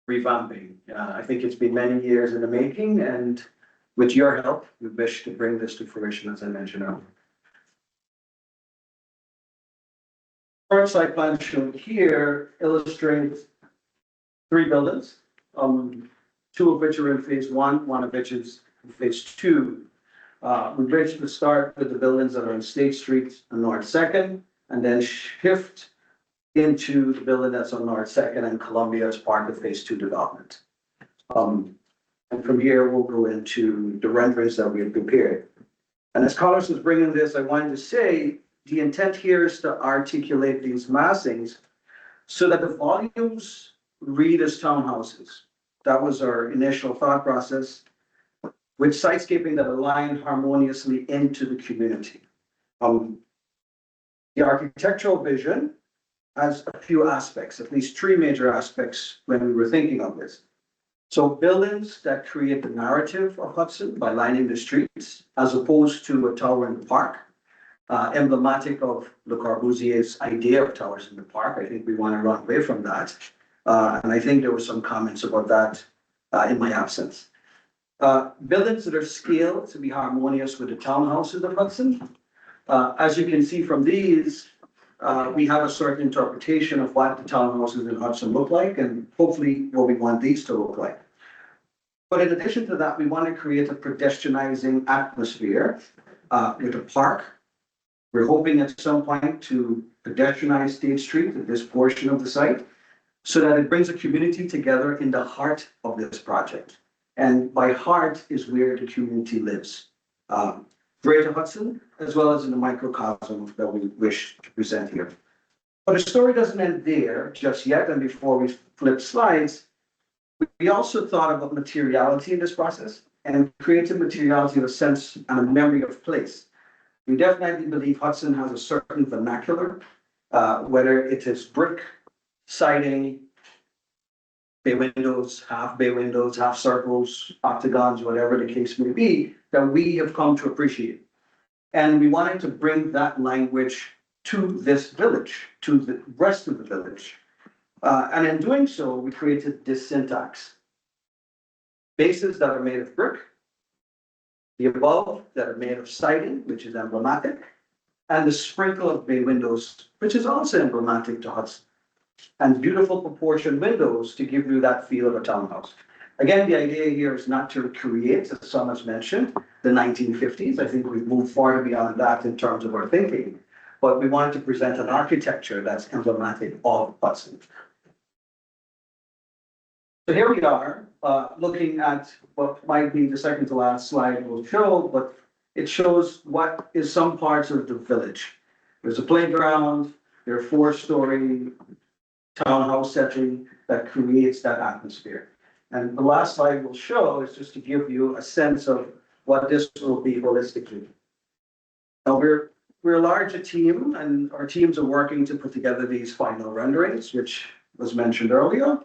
[SPEAKER 17] revamping. I think it's been many years in the making, and with your help, we wish to bring this to fruition, as I mentioned earlier. Current site plan shown here illustrates 3 buildings, 2 of which are in phase 1, 1 of which is in phase 2. We wish to start with the buildings that are on State Street and North 2nd, and then shift into the building that's on North 2nd and Columbia as part of phase 2 development. And from here, we'll go into the renderings that we have prepared. And as Carlos was bringing this, I wanted to say, the intent here is to articulate these massings so that the volumes read as townhouses. That was our initial thought process, with sitescaping that align harmoniously into the community. The architectural vision has a few aspects, at least 3 major aspects when we were thinking of this. So buildings that create the narrative of Hudson by lining the streets, as opposed to a tower in the park. Emblematic of Le Corbusier's idea of towers in the park. I think we want to run away from that. And I think there were some comments about that in my absence. Buildings that are scaled to be harmonious with the townhouses of Hudson. As you can see from these, we have a certain interpretation of what the townhouses in Hudson look like, and hopefully what we want these to look like. But in addition to that, we want to create a pedestrianizing atmosphere with a park. We're hoping at some point to pedestrianize State Street at this portion of the site so that it brings a community together in the heart of this project. And by heart is where the community lives. Greater Hudson, as well as in the microcosm that we wish to present here. But the story doesn't end there just yet, and before we flip slides, we also thought about materiality in this process and created materiality of a sense and a memory of place. We definitely believe Hudson has a certain vernacular, whether it is brick, siding, bay windows, half circles, octagons, whatever the case may be, that we have come to appreciate. And we wanted to bring that language to this village, to the rest of the village. And in doing so, we created this syntax. Bases that are made of brick, the above that are made of siding, which is emblematic, and the sprinkle of bay windows, which is also emblematic to Hudson. And beautiful proportioned windows to give you that feel of a townhouse. Again, the idea here is not to recreate, as some has mentioned, the 1950s. I think we've moved far beyond that in terms of our thinking, but we wanted to present an architecture that's emblematic of Hudson. So here we are, looking at what might be the second to last slide will show, but it shows what is some parts of the village. There's a playground, there are 4-story townhouse setting that creates that atmosphere. And the last slide will show is just to give you a sense of what this will be holistically. Now we're a larger team, and our teams are working to put together these final renderings, which was mentioned earlier.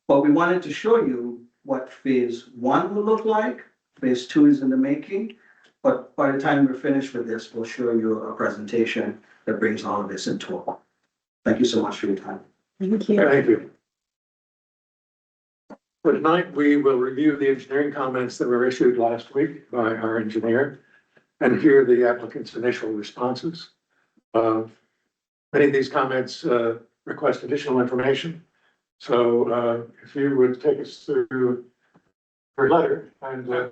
[SPEAKER 17] But we wanted to show you what phase 1 will look like. Phase 2 is in the making. But by the time we're finished with this, we'll show you a presentation that brings all of this into it. Thank you so much for your time.
[SPEAKER 4] Thank you.
[SPEAKER 3] Thank you. For tonight, we will review the engineering comments that were issued last week by our engineer and hear the applicant's initial responses. Many of these comments request additional information. So if you would take us through her letter and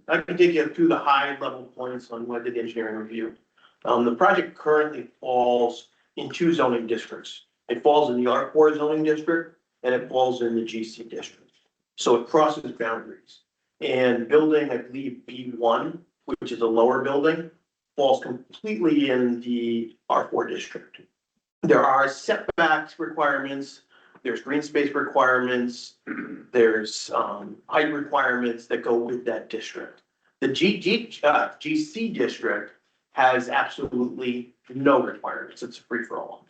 [SPEAKER 12] I can take you through the high level points on what I did the engineering review. The project currently falls in 2 zoning districts. It falls in the R4 zoning district and it falls in the GC district. So it crosses boundaries. And building, I believe, B1, which is a lower building, falls completely in the R4 district. There are setbacks requirements, there's green space requirements, there's height requirements that go with that district. The GC district has absolutely no requirements. It's free for all.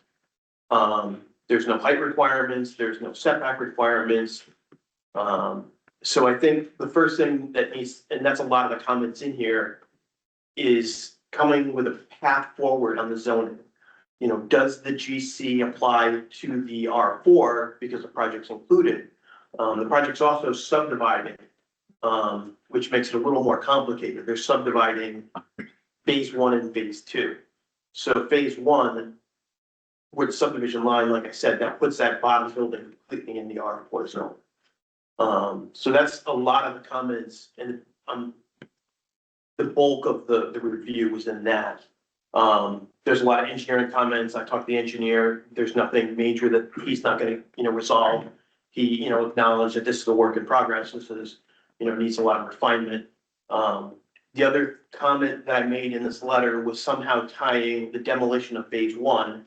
[SPEAKER 12] There's no height requirements, there's no setback requirements. So I think the first thing that needs, and that's a lot of the comments in here, is coming with a path forward on the zoning. You know, does the GC apply to the R4 because the project's included? The project's also subdividing, which makes it a little more complicated. They're subdividing phase 1 and phase 2. So phase 1, with subdivision line, like I said, that puts that bottom building completely in the R4 zone. So that's a lot of the comments, and the bulk of the review was in that. There's a lot of engineering comments. I talked to the engineer. There's nothing major that he's not going to, resolve. He, acknowledged that this is a work in progress, and so this, needs a lot of refinement. The other comment that I made in this letter was somehow tying the demolition of phase 1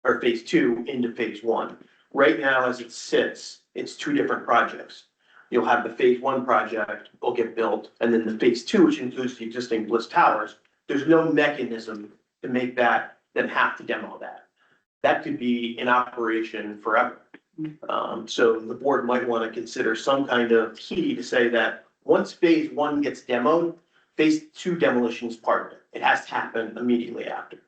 [SPEAKER 12] or phase 2 into phase 1. Right now, as it sits, it's 2 different projects. You'll have the phase 1 project will get built, and then the phase 2, which includes the existing Bliss Towers. There's no mechanism to make that, then have to demo that. That could be in operation forever. So the board might want to consider some kind of key to say that once phase one gets demoed, phase two demolition is part of it. It has to happen immediately after.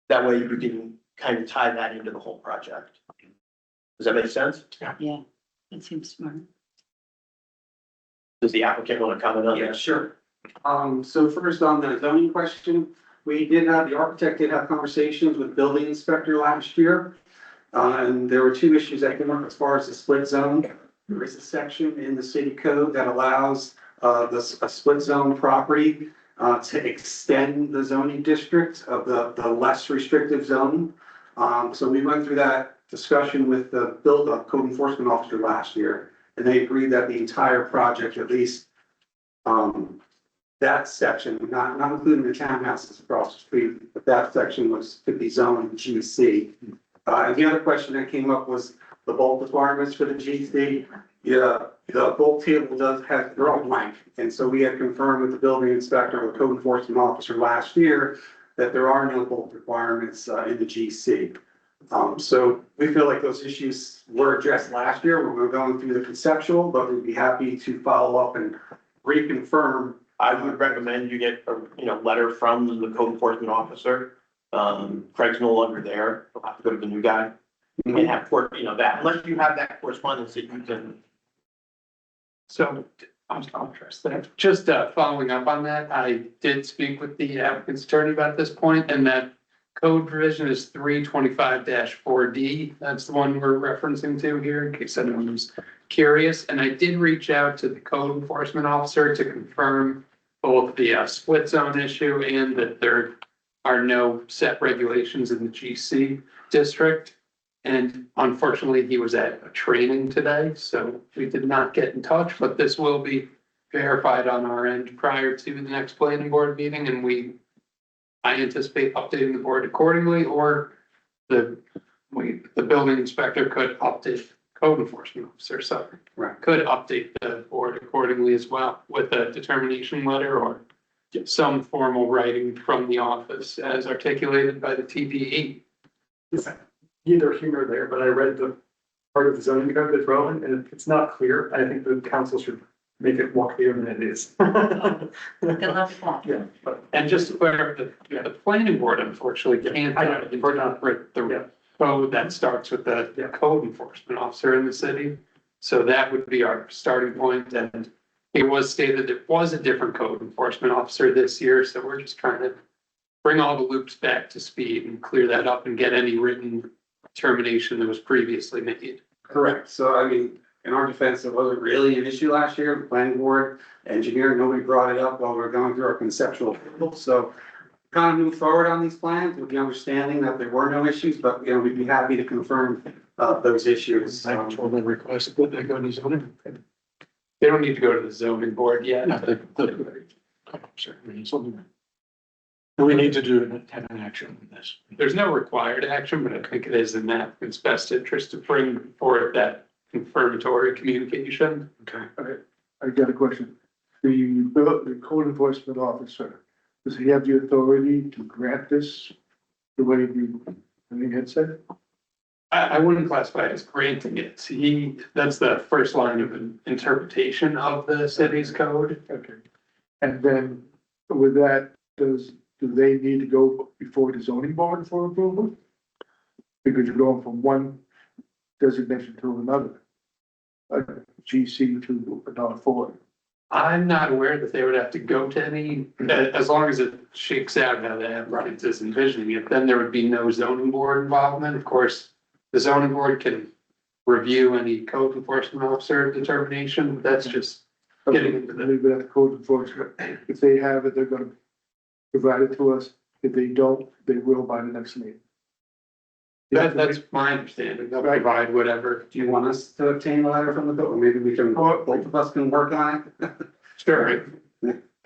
[SPEAKER 12] That way you can kind of tie that into the whole project. Does that make sense?
[SPEAKER 7] Yeah, that seems smart.
[SPEAKER 12] Does the applicant want to comment on
[SPEAKER 5] Yeah,
[SPEAKER 12] that?
[SPEAKER 5] sure. So first on the zoning question, the architect did have conversations with building inspector last year. And there were two issues that came up as far as the split zone. There is a section in the city code that allows a split zone property to extend the zoning district of the less restrictive zone. So we went through that discussion with the code enforcement officer last year, and they agreed that the entire project, at least that section, not including the townhouses across the street, but that section could be zoned GC. And the other question that came up was the bulk requirements for the GC. Yeah, the bulk table they're all blank. And so we had confirmed with the building inspector, the code enforcement officer last year, that there are no bulk requirements in the GC. So we feel like those issues were addressed last year when we were going through the conceptual, but we'd be happy to follow up and reconfirm.
[SPEAKER 12] I would recommend you get a letter from the code enforcement officer. Craig's no longer there. He'll have to go to the new guy. You can have that, unless you have that correspondence that you can.
[SPEAKER 9] So I'm interested. Just following up on that, I did speak with the applicant's attorney about this point, and that code provision is 325-4D. That's the one we're referencing to here, in case anyone was curious. And I did reach out to the code enforcement officer to confirm both the split zone issue and that there are no set regulations in the GC district. And unfortunately, he was at a training today, so we did not get in touch, but this will be verified on our end prior to the next planning board meeting, and I anticipate updating the board accordingly, or the building inspector could update code enforcement officer, so could update the board accordingly as well with a determination letter or some formal writing from the office as articulated by the TPE.
[SPEAKER 5] Either here or there, but I read the part of the zoning code that's relevant, and it's not clear. I think the council should make it more clear than it is.
[SPEAKER 7] Good luck with that.
[SPEAKER 5] Yeah,
[SPEAKER 9] And just to clarify, the planning board unfortunately can't interpret the code that starts with the code enforcement officer in the city. So that would be our starting point, and it was stated it was a different code enforcement officer this year, so we're just trying to bring all the loops back to speed and clear that up and get any written determination that was previously made.
[SPEAKER 5] correct. So I mean, in our defense, it wasn't really an issue last year. The planning board, engineering, nobody brought it up while we were going through our conceptual approval. So kind of move forward on these plans with the understanding that there were no issues, but we'd be happy to confirm those issues.
[SPEAKER 3] I totally requested that they go to zoning.
[SPEAKER 9] They don't need to go to the zoning board yet.
[SPEAKER 3] Do we need to have an action on this?
[SPEAKER 9] There's no required action, but I think it is in the applicant's best interest to bring forward that confirmatory communication.
[SPEAKER 3] Okay.
[SPEAKER 8] I got a question. The code enforcement officer, does he have the authority to grant this the way I think it said?
[SPEAKER 9] I wouldn't classify it as granting it. That's the first line of an interpretation of the city's code.
[SPEAKER 8] Okay. And then with that, do they need to go before the zoning board for approval? Because you're going from one designation to another. GC to R4.
[SPEAKER 9] I'm not aware that they would have to go to any, as long as it shakes out how the applicant is envisioning it, then there would be no zoning board involvement. Of course, the zoning board can review any code enforcement officer determination. That's just getting into the.
[SPEAKER 8] Leave it at the code enforcement. If they have it, they're gonna provide it to us. If they don't, they will by the next meeting.
[SPEAKER 9] That's my understanding. They'll provide whatever.
[SPEAKER 5] Do you want us to obtain a letter from the code? Or maybe we can, both of us can work on it?
[SPEAKER 9] Sure.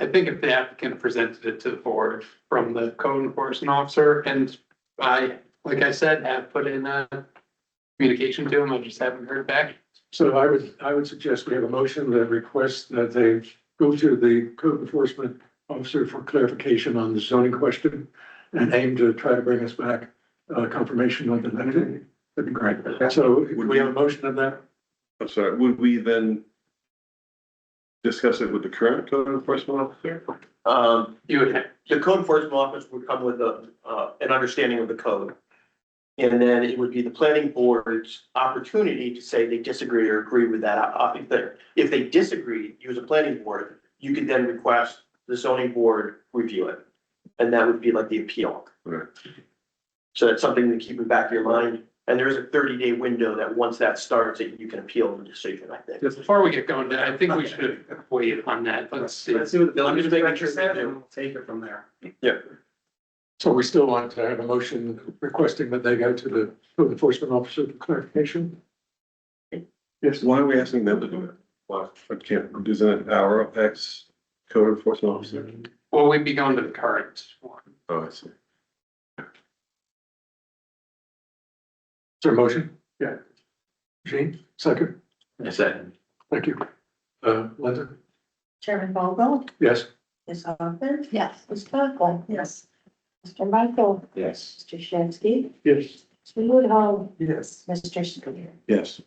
[SPEAKER 9] I think if the applicant presented it to the board from the code enforcement officer, and I, like I said, have put in a communication to him, I just haven't heard back.
[SPEAKER 3] So I would suggest we have a motion that requests that they go to the code enforcement officer for clarification on the zoning question and aim to try to bring us back confirmation of the That'd be great. So we have a motion of that?
[SPEAKER 2] I'm sorry, would we then discuss it with the current code enforcement officer?
[SPEAKER 9] You would have,
[SPEAKER 12] The code enforcement office would come with an understanding of the code. And then it would be the planning board's opportunity to say they disagree or agree with that. If they disagree, you as a planning board, you could then request the zoning board review it. And that would be like the appeal.
[SPEAKER 2] Right.
[SPEAKER 12] So that's something to keep in the back of your mind. And there's a 30-day window that once that starts, that you can appeal the decision, I think.
[SPEAKER 9] just before we get going, I think we should wait on that. Let's see.
[SPEAKER 17] Let's see what the building
[SPEAKER 12] I'm just making
[SPEAKER 17] inspector
[SPEAKER 12] sure
[SPEAKER 17] said
[SPEAKER 12] we do.
[SPEAKER 17] and we'll take it from there.
[SPEAKER 3] So we still want to have a motion requesting that they go to the code enforcement officer for clarification?
[SPEAKER 2] Yes, why are we asking them to do it? Why, I can't, isn't it our ex code enforcement officer?
[SPEAKER 9] Well, we'd be going to the current one.
[SPEAKER 2] Oh, I see.
[SPEAKER 3] Is there a motion? Yeah. Gene, second?
[SPEAKER 1] I said,
[SPEAKER 3] Thank you. Linda?
[SPEAKER 6] Chairman Vogel,
[SPEAKER 3] Yes?
[SPEAKER 6] Ms. Hoffman,
[SPEAKER 7] Yes.
[SPEAKER 6] Ms. Conklin. Yes. Mr. Michael,
[SPEAKER 1] yes.
[SPEAKER 6] Mr. Shansky,
[SPEAKER 3] Yes.
[SPEAKER 6] Mr. Woodhull,
[SPEAKER 17] Yes.
[SPEAKER 6] Mr. Spear.
[SPEAKER 2] Yes.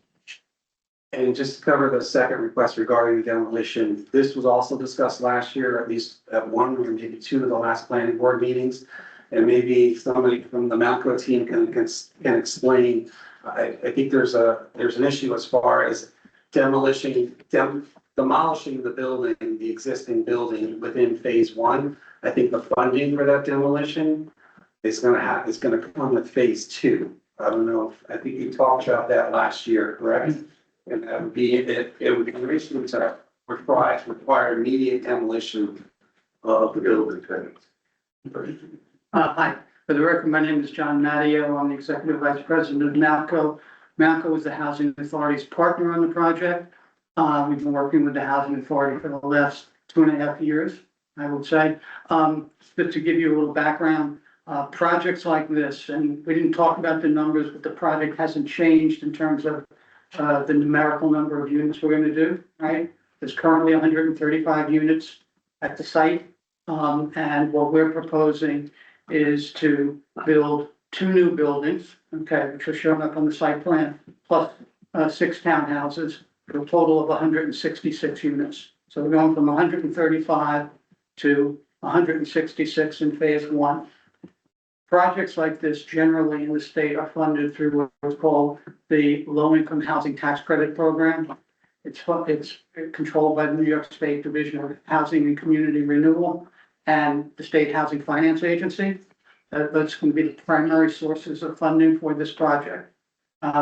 [SPEAKER 17] And just to cover the second request regarding the demolition, this was also discussed last year, at least at one or maybe two of the last planning board meetings. And maybe somebody from the Malco team can explain. I think there's an issue as far as demolishing the building, the existing building within phase one. I think the funding for that demolition is gonna come with phase two. I don't know, I think you talked about that last year, correct? And that would be, it would be recently to require immediate demolition of the building.
[SPEAKER 5] Hi, for the record, my name is John Matteo. I'm the Executive Vice President of Malco. Malco is the Housing Authority's partner on the project. We've been working with the Housing Authority for the last 2.5 years, I would say. Just to give you a little background, projects like this, and we didn't talk about the numbers, but the project hasn't changed in terms of the numerical number of units we're gonna do, right? There's currently 135 units at the site. And what we're proposing is to build 2 new buildings, okay, which are shown up on the site plan, plus 6 townhouses, for a total of 166 units. So we're going from 135 to 166 in phase one. Projects like this generally in the state are funded through what's called the Low Income Housing Tax Credit Program. It's controlled by the New York State Division of Housing and Community Renewal and the State Housing Finance Agency. That's going to be the primary sources of funding for this project.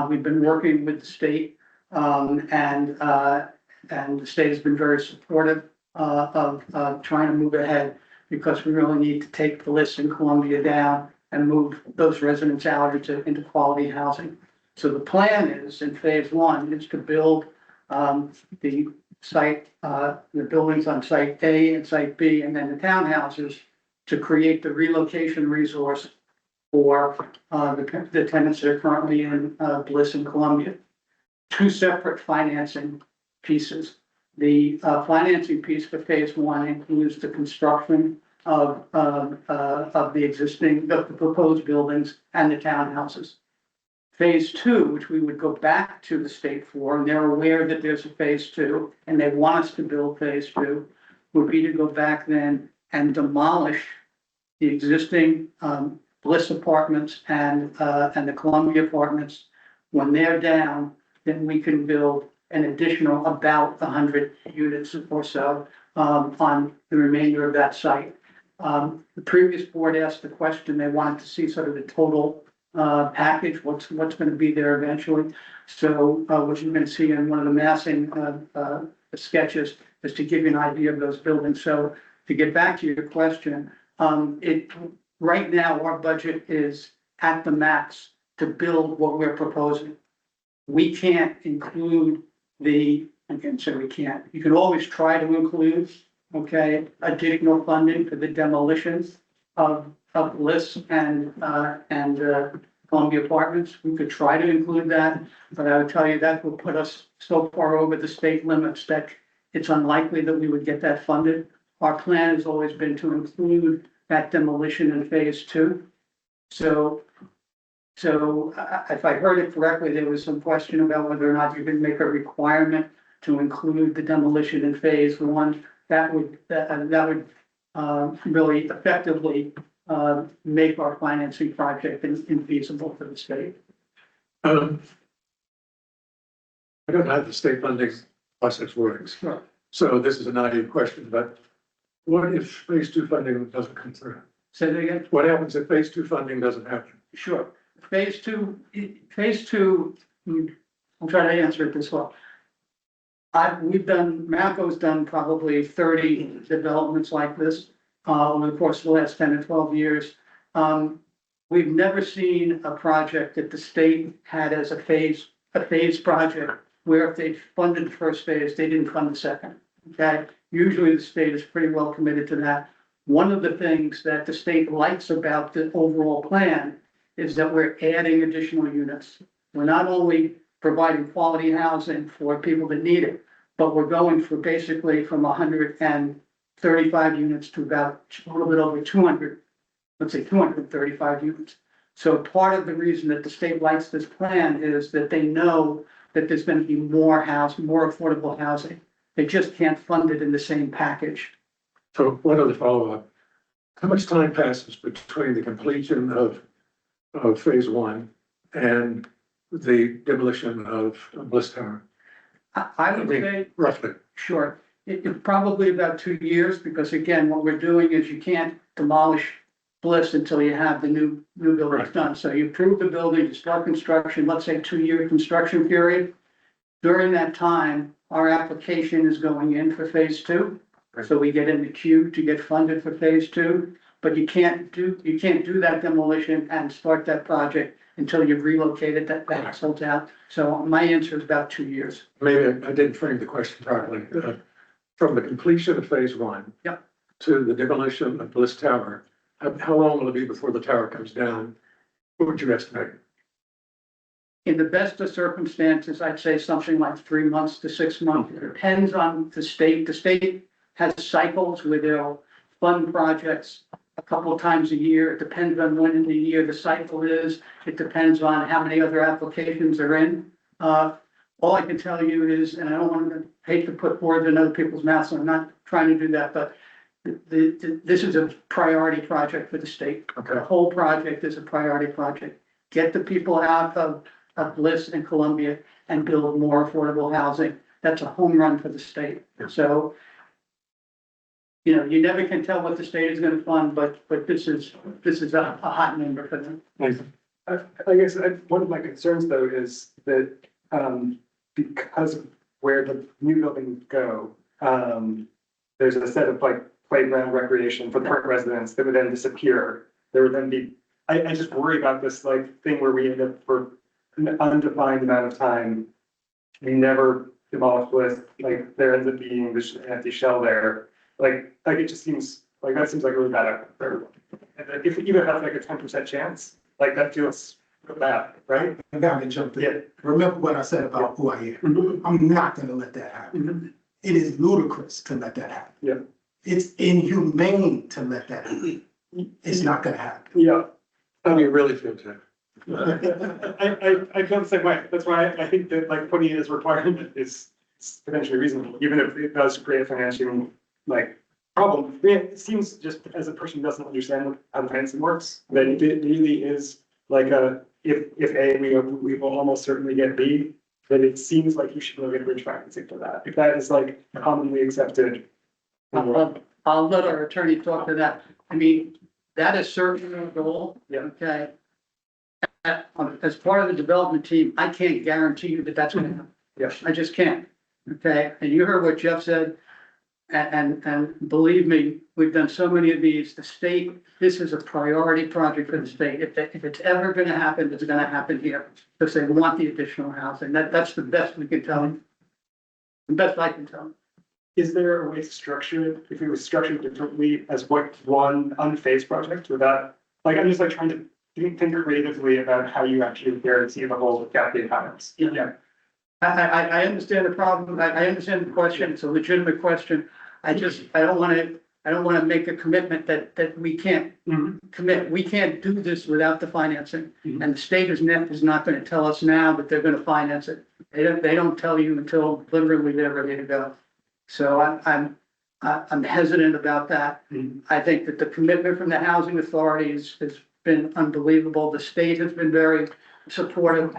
[SPEAKER 5] We've been working with the state, and the state has been very supportive of trying to move ahead, because we really need to take the list in Columbia down and move those residents out into quality housing. So the plan is, in phase one, is to build the site, the buildings on site A and site B, and then the townhouses, to create the relocation resource for the tenants that are currently in Bliss and Columbia. 2 separate financing pieces. The financing piece for phase one includes the construction of the proposed buildings and the townhouses. Phase two, which we would go back to the state for, and they're aware that there's a phase two, and they want us to build phase two, would be to go back then and demolish the existing Bliss apartments and the Columbia apartments. When they're down, then we can build an additional about 100 units or so on the remainder of that site. The previous board asked the question, they wanted to see sort of the total package, what's going to be there eventually. So what you're going to see in one of the massing sketches is to give you an idea of those buildings. So to get back to your question, right now our budget is at the max to build what we're proposing. We can't include we can't. You can always try to include, okay, additional funding for the demolitions of Bliss and Columbia Apartments. We could try to include that, but I would tell you that will put us so far over the state limits that it's unlikely that we would get that funded. Our plan has always been to include that demolition in phase two. So
[SPEAKER 17] So if I heard it correctly, there was some question about whether or not you can make a requirement to include the demolition in phase one. That would really effectively make our financing project infeasible for the state.
[SPEAKER 3] I don't know how the state funding process works.
[SPEAKER 17] Sure.
[SPEAKER 3] So this is a naive question, but what if phase two funding doesn't come through?
[SPEAKER 17] Say that again?
[SPEAKER 3] What happens if phase two funding doesn't happen?
[SPEAKER 17] Sure. Phase two, I'll try to answer it this way. Mapco's done probably 30 developments like this, over the course of the last 10 or 12 years. We've never seen a project that the state had as a phase project where if they funded the first phase, they didn't fund the second, okay? Usually the state is pretty well committed to that. One of the things that the state likes about the overall plan is that we're adding additional units. We're not only providing quality housing for people that need it, but we're going for basically from 135 units to about a little bit over 200, let's say 235 units. So part of the reason that the state likes this plan is that they know that there's going to be more affordable housing. They just can't fund it in the same package.
[SPEAKER 3] So one other follow-up. How much time passes between the completion of phase one and the demolition of Bliss Tower?
[SPEAKER 17] I would say,
[SPEAKER 3] roughly.
[SPEAKER 17] sure, it's probably about 2 years, because again, what we're doing is you can't demolish Bliss until you have the new buildings done. So you approve the building, you start construction, let's say 2-year construction period. During that time, our application is going in for phase two. So we get in the queue to get funded for phase two, but you can't do that demolition and start that project until you've relocated that household out. So my answer is about 2 years.
[SPEAKER 3] Maybe I didn't frame the question properly. From the completion of phase one.
[SPEAKER 17] Yep.
[SPEAKER 3] To the demolition of Bliss Tower, how long will it be before the tower comes down? What would you estimate?
[SPEAKER 17] In the best of circumstances, I'd say something like 3 months to 6 months. It depends on the state. The state has cycles where they'll fund projects a couple of times a year. It depends on when in the year the cycle is. It depends on how many other applications are in. All I can tell you is, and I don't want to hate to put words in other people's mouths, so I'm not trying to do that, but this is a priority project for the state.
[SPEAKER 3] Okay.
[SPEAKER 17] The whole project is a priority project. Get the people out of Bliss and Columbia and build more affordable housing. That's a home run for the state. So, you never can tell what the state is going to fund, but this is a hot number for them.
[SPEAKER 5] I guess one of my concerns though is that, because of where the new buildings go, there's a set of like playground recreation for the current residents that would then disappear. There would then be, I just worry about this like thing where we end up for an undefined amount of time. We never demolish Bliss, like there ends up being this empty shell there. Like it just seems like that seems like a really bad outcome for everyone. And if it even has like a 10% chance, like that feels real bad, right?
[SPEAKER 13] I gotta jump in. Remember what I said about who I am. I'm not gonna let that happen. It is ludicrous to let that happen.
[SPEAKER 5] Yeah.
[SPEAKER 13] It's inhumane to let that happen. It's not gonna happen.
[SPEAKER 5] Yeah.
[SPEAKER 3] How do you really feel, Jeff?
[SPEAKER 5] I feel the same way. That's why I think that like putting it as a requirement is potentially reasonable, even if it does create a financial like problem. It seems just as a person who doesn't understand how the financing works, that it really is like if A, we will almost certainly get B, then it seems like you should look at bridge financing for that. If that is like commonly accepted.
[SPEAKER 17] I'll let our attorney talk to that. I mean, that is certainly a goal.
[SPEAKER 5] Yeah.
[SPEAKER 17] Okay. As part of the development team, I can't guarantee you that that's going to happen.
[SPEAKER 5] Yes.
[SPEAKER 17] I just can't. Okay. And you heard what Jeff said. And believe me, we've done so many of these. The state, this is a priority project for the state. If it's ever going to happen, it's going to happen here. Because they want the additional housing. That's the best we can tell them. The best I can tell them.
[SPEAKER 5] Is there a way to structure it, if it was structured differently as what one unphased project without, like, I'm just like trying to think creatively about how you actually guarantee the whole gap in patterns. Yeah.
[SPEAKER 17] I understand the problem. I understand the question. It's a legitimate question. I don't want I don't want to make a commitment that we can't commit. We can't do this without the financing. And the state is not going to tell us now that they're going to finance it. They don't tell you until literally they're ready to go. So I'm hesitant about that. I think that the commitment from the housing authority has been unbelievable. The state has been very supportive.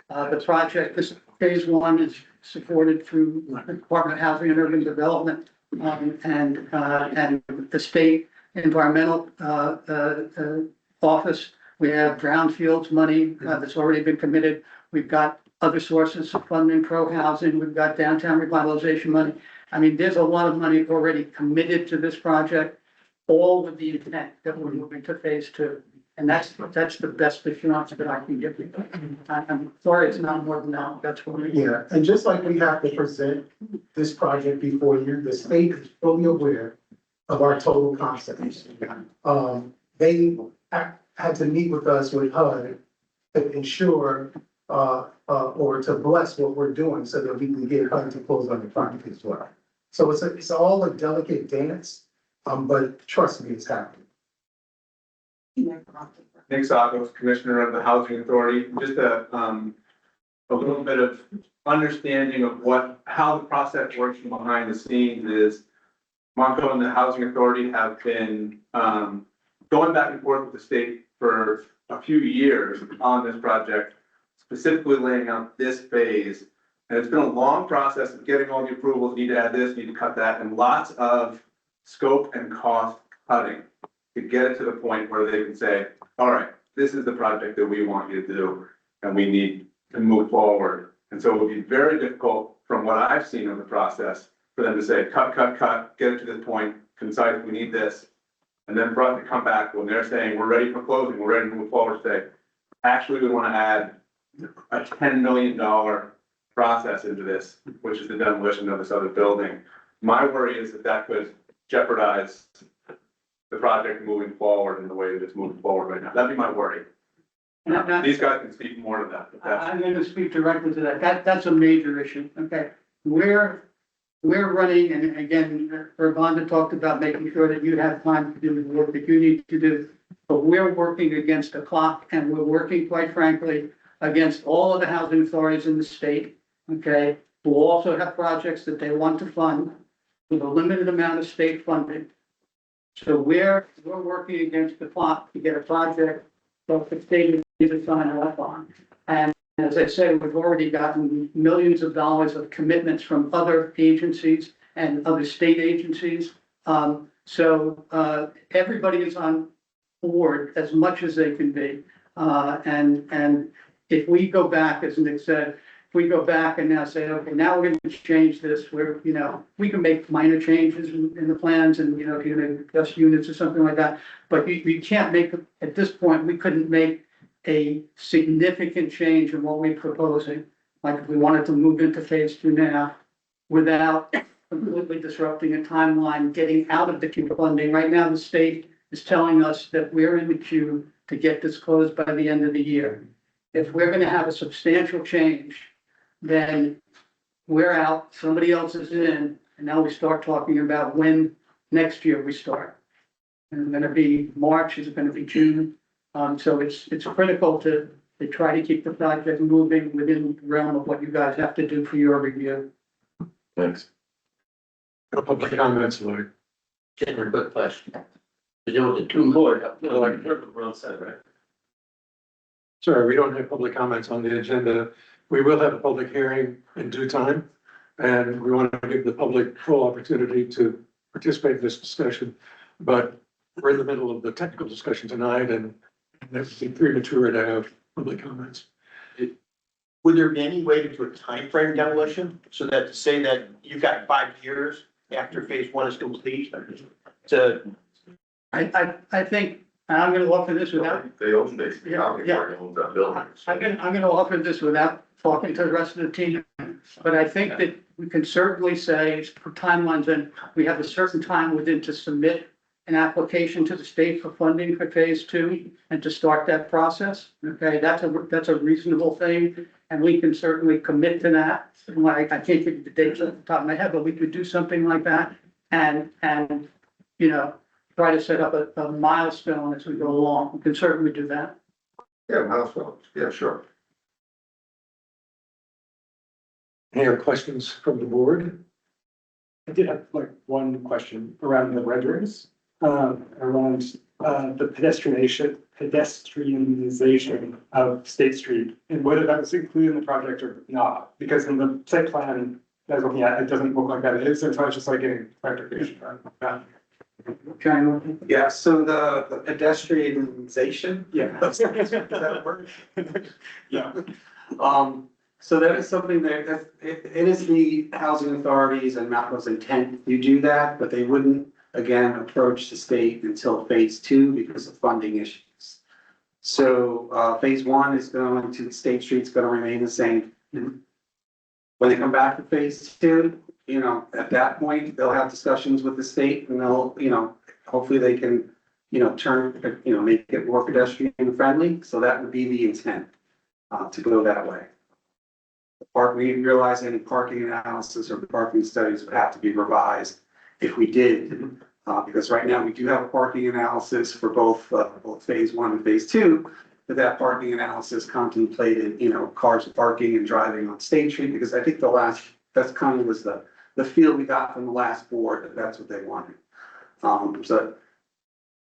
[SPEAKER 17] The project, this phase one is supported through the Department of Housing and Urban Development. And the state environmental, office. We have brownfields money, that's already been committed. We've got other sources of funding, pro-housing. We've got downtown revitalization money. I mean, there's a lot of money already committed to this project, all with the intent that we're moving to phase two. And that's the best assurance that I can give you. I'm sorry, it's not more than that. That's what we.
[SPEAKER 13] Yeah, and just like we have to present this project before you, the state is fully aware of our total concept. They had to meet with us with HUD to ensure, or to bless what we're doing so that we can get HUD to close on the project as well. So it's all a delicate dance, but trust me, it's happening.
[SPEAKER 10] Nick Sakos, Commissioner of the Housing Authority, just a little bit of understanding of how the process works from behind the scenes is Monco and the Housing Authority have been going back and forth with the state for a few years on this project, specifically laying out this phase. And it's been a long process of getting all the approvals, need to add this, need to cut that, and lots of scope and cost cutting to get it to the point where they can say, all right, this is the project that we want you to do, and we need to move forward. And so it would be very difficult, from what I've seen of the process, for them to say, cut, get it to this point, concise, we need this. And then for us to come back when they're saying, we're ready for closing, we're ready to move forward, say, actually, we want to add a $10 million process into this, which is the demolition of this other building. My worry is that could jeopardize the project moving forward in the way that it's moving forward right now. That'd be my worry. These guys can speak more to that.
[SPEAKER 17] I'm going to speak directly to that. That's a major issue. Okay. We're running, and again, Ravonda talked about making sure that you have time to do the work that you need to do. But we're working against the clock, and we're working, quite frankly, against all of the housing authorities in the state. Okay. Who also have projects that they want to fund with a limited amount of state funding. So we're working against the clock to get a project that the state is to sign off on. And as I said, we've already gotten millions of dollars of commitments from other agencies and other state agencies. So everybody is on board as much as they can be. And if we go back, as Nick said, if we go back and now say, okay, now we're going to change this, we can make minor changes in the plans and, if you're going to adjust units or something like that. But you can't make, at this point, we couldn't make a significant change in what we're proposing. Like if we wanted to move into phase two now without completely disrupting a timeline, getting out of the queue funding. Right now, the state is telling us that we're in the queue to get this closed by the end of the year. If we're going to have a substantial change, then we're out, somebody else is in, and now we start talking about when next year we start. And it's going to be March, it's going to be June. So it's critical to try to keep the project moving within the realm of what you guys have to do for your review.
[SPEAKER 2] Thanks.
[SPEAKER 3] No public comments, Lloyd.
[SPEAKER 1] General, quick question. You know, the two more,
[SPEAKER 2] Like Ron said, right?
[SPEAKER 3] Sorry, we don't have public comments on the agenda. We will have a public hearing in due time. And we want to give the public full opportunity to participate in this discussion. But we're in the middle of the technical discussion tonight, and it would be premature to have public comments.
[SPEAKER 12] Would there be any way to do a timeframe demolition so that to say that you've got 5 years after phase one is complete to?
[SPEAKER 17] I think, and I'm going to offer this without.
[SPEAKER 2] They own basically.
[SPEAKER 17] Yeah.
[SPEAKER 2] Owns that building.
[SPEAKER 17] I'm going to offer this without talking to the rest of the team, but I think that we can certainly say for timelines, and we have a certain time within to submit an application to the state for funding for phase two and to start that process. Okay, that's a reasonable thing, and we can certainly commit to that. I can't give you the dates off the top of my head, but we could do something like that. And
[SPEAKER 8] you know, try to set up a milestone as we go along. We can certainly do that.
[SPEAKER 13] Yeah, milestones, yeah, sure.
[SPEAKER 3] Any other questions from the board?
[SPEAKER 5] I did have like one question around the renderings, around the pedestrianization of State Street and whether that was included in the project or not, because in the site plan I was looking at, it doesn't look like that it is, and so I was just like getting clarification on that.
[SPEAKER 17] Yeah, so the pedestrianization.
[SPEAKER 5] Yeah.
[SPEAKER 17] Is that a word?
[SPEAKER 5] Yeah.
[SPEAKER 17] So that is something it is the housing authorities and Malcolm's intent to do that, but they wouldn't, again, approach the state until phase 2 because of funding issues. So, phase 1 is going to, State Street's gonna remain the same. When they come back to phase 2, you know, at that point, they'll have discussions with the state and they'll, you know, hopefully they can, you know, make it more pedestrian friendly. So that would be the intent, to go that way. We realize any parking analysis or parking studies would have to be revised if we did. Because right now we do have a parking analysis for both phase 1 and phase 2. But that parking analysis contemplated, you know, cars parking and driving on State Street, because I think that's kind of was the feel we got from the last board, that's what they wanted. So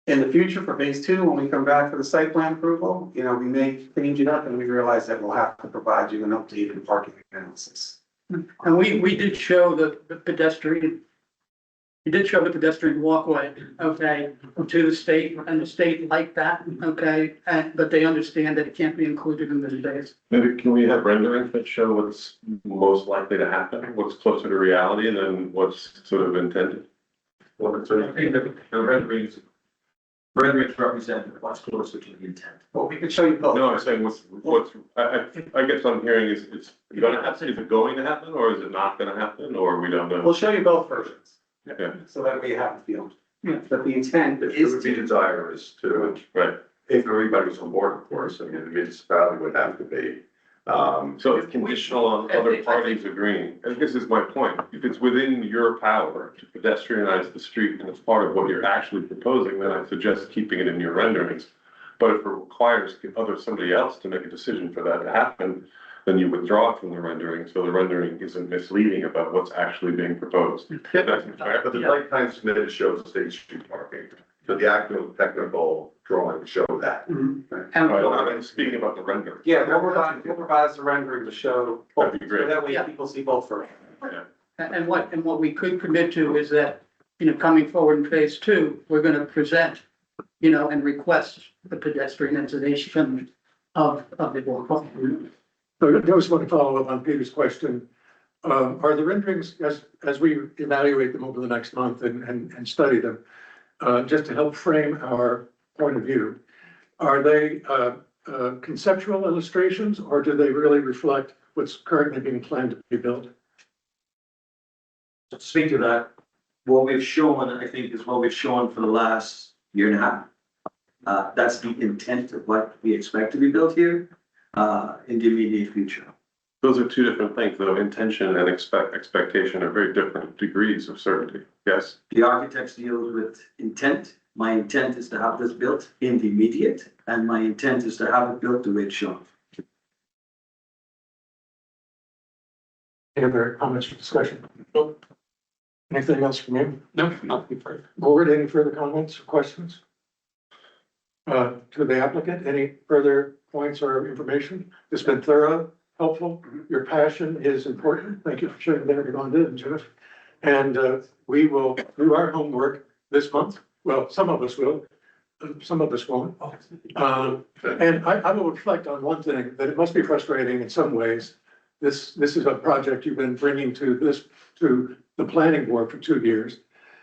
[SPEAKER 17] in the future for phase 2, when we come back for the site plan approval, you know, we may change it up and we realize that we'll have to provide you an updated parking analysis.
[SPEAKER 8] And we did show the pedestrian. We did show the pedestrian walkway, okay, to the state, and the state liked that, okay, but they understand that it can't be included in the days.
[SPEAKER 2] Maybe can we have renderings that show what's most likely to happen, what's closer to reality than what's sort of intended?
[SPEAKER 15] The renderings represent what's closer to the intent.
[SPEAKER 17] Well, we could show you both.
[SPEAKER 2] No, I'm saying I guess what I'm hearing is it's gonna happen, is it going to happen, or is it not gonna happen, or we don't know?
[SPEAKER 17] We'll show you both versions.
[SPEAKER 2] Yeah.
[SPEAKER 17] So that way you have a feel. Yeah. But the intent
[SPEAKER 2] It
[SPEAKER 17] is
[SPEAKER 2] would be desirous to, right,
[SPEAKER 13] If everybody's on board, of course, I mean, the municipality would have to be.
[SPEAKER 2] so it's conditional on other parties agreeing, and this is my point, if it's within your power to pedestrianize the street and it's part of what you're actually proposing, then I suggest keeping it in your renderings. But if it requires somebody else to make a decision for that to happen, then you withdraw it from the rendering, so the rendering isn't misleading about what's actually being proposed. That's fair.
[SPEAKER 13] But the site plan submitted shows State Street parking, so the actual technical drawings show that.
[SPEAKER 2] I'm speaking about the rendering.
[SPEAKER 17] Yeah, we'll provide the rendering to show.
[SPEAKER 2] That'd be great.
[SPEAKER 17] So that way people see both for.
[SPEAKER 8] And what we could commit to is that, you know, coming forward in phase 2, we're gonna present, you know, and request the pedestrianization of the walkway.
[SPEAKER 3] So I just want to follow up on Peter's question. Are the renderings, as we evaluate them over the next month and study them, just to help frame our point of view, are they conceptual illustrations, or do they really reflect what's currently being planned to be built?
[SPEAKER 15] To speak to that, what we've shown, I think, is what we've shown for the last year and a half. That's the intent of what we expect to be built here, in the immediate future.
[SPEAKER 2] Those are two different things, though. Intention and expectation are very different degrees of certainty. Yes?
[SPEAKER 15] The architects deal with intent. My intent is to have this built in the immediate, and my intent is to have it built the way it's shown.
[SPEAKER 3] Any other comments or discussion? Nope. Anything else from you?
[SPEAKER 9] No, nothing further.
[SPEAKER 3] Board, any further comments or questions? To the applicant, any further points or information? It's been thorough, helpful. Your passion is important. Thank you for sharing that everyone did, Jeff. And we will do our homework this month. Well, some of us will, some of us won't. And I will reflect on one thing, that it must be frustrating in some ways. This is a project you've been bringing to the planning board for 2 years.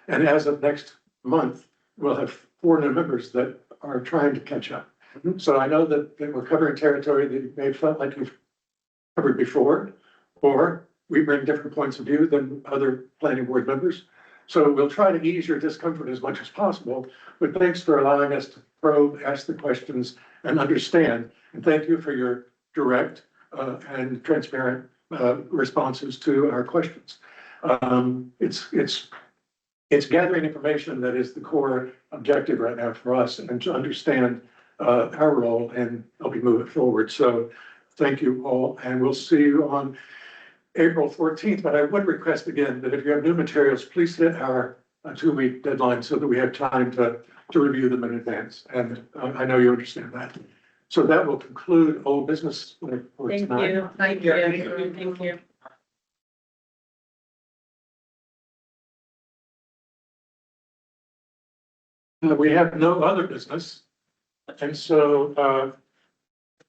[SPEAKER 3] And as of next month, we'll have 4 new members that are trying to catch up. So I know that we're covering territory that you may have felt like we've covered before, or we bring different points of view than other planning board members. So we'll try to ease your discomfort as much as possible, but thanks for allowing us to probe, ask the questions, and understand. And thank you for your direct and transparent responses to our questions. It's it's gathering information that is the core objective right now for us and to understand our role and helping move it forward. So thank you all, and we'll see you on April 14th. But I would request again that if you have new materials, please hit our 2-week deadline so that we have time to review them in advance. And I know you understand that. So that will conclude old business for
[SPEAKER 7] Thank
[SPEAKER 3] tonight.
[SPEAKER 7] you, thank you, thank you.
[SPEAKER 3] We have no other business. And so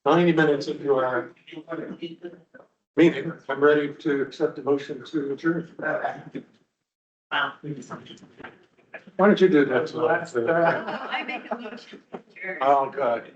[SPEAKER 3] 90 minutes into our meeting, I'm ready to accept the motion to adjourn.
[SPEAKER 7] Wow.
[SPEAKER 3] Why don't you do that?
[SPEAKER 7] I make a motion.
[SPEAKER 3] Oh, God.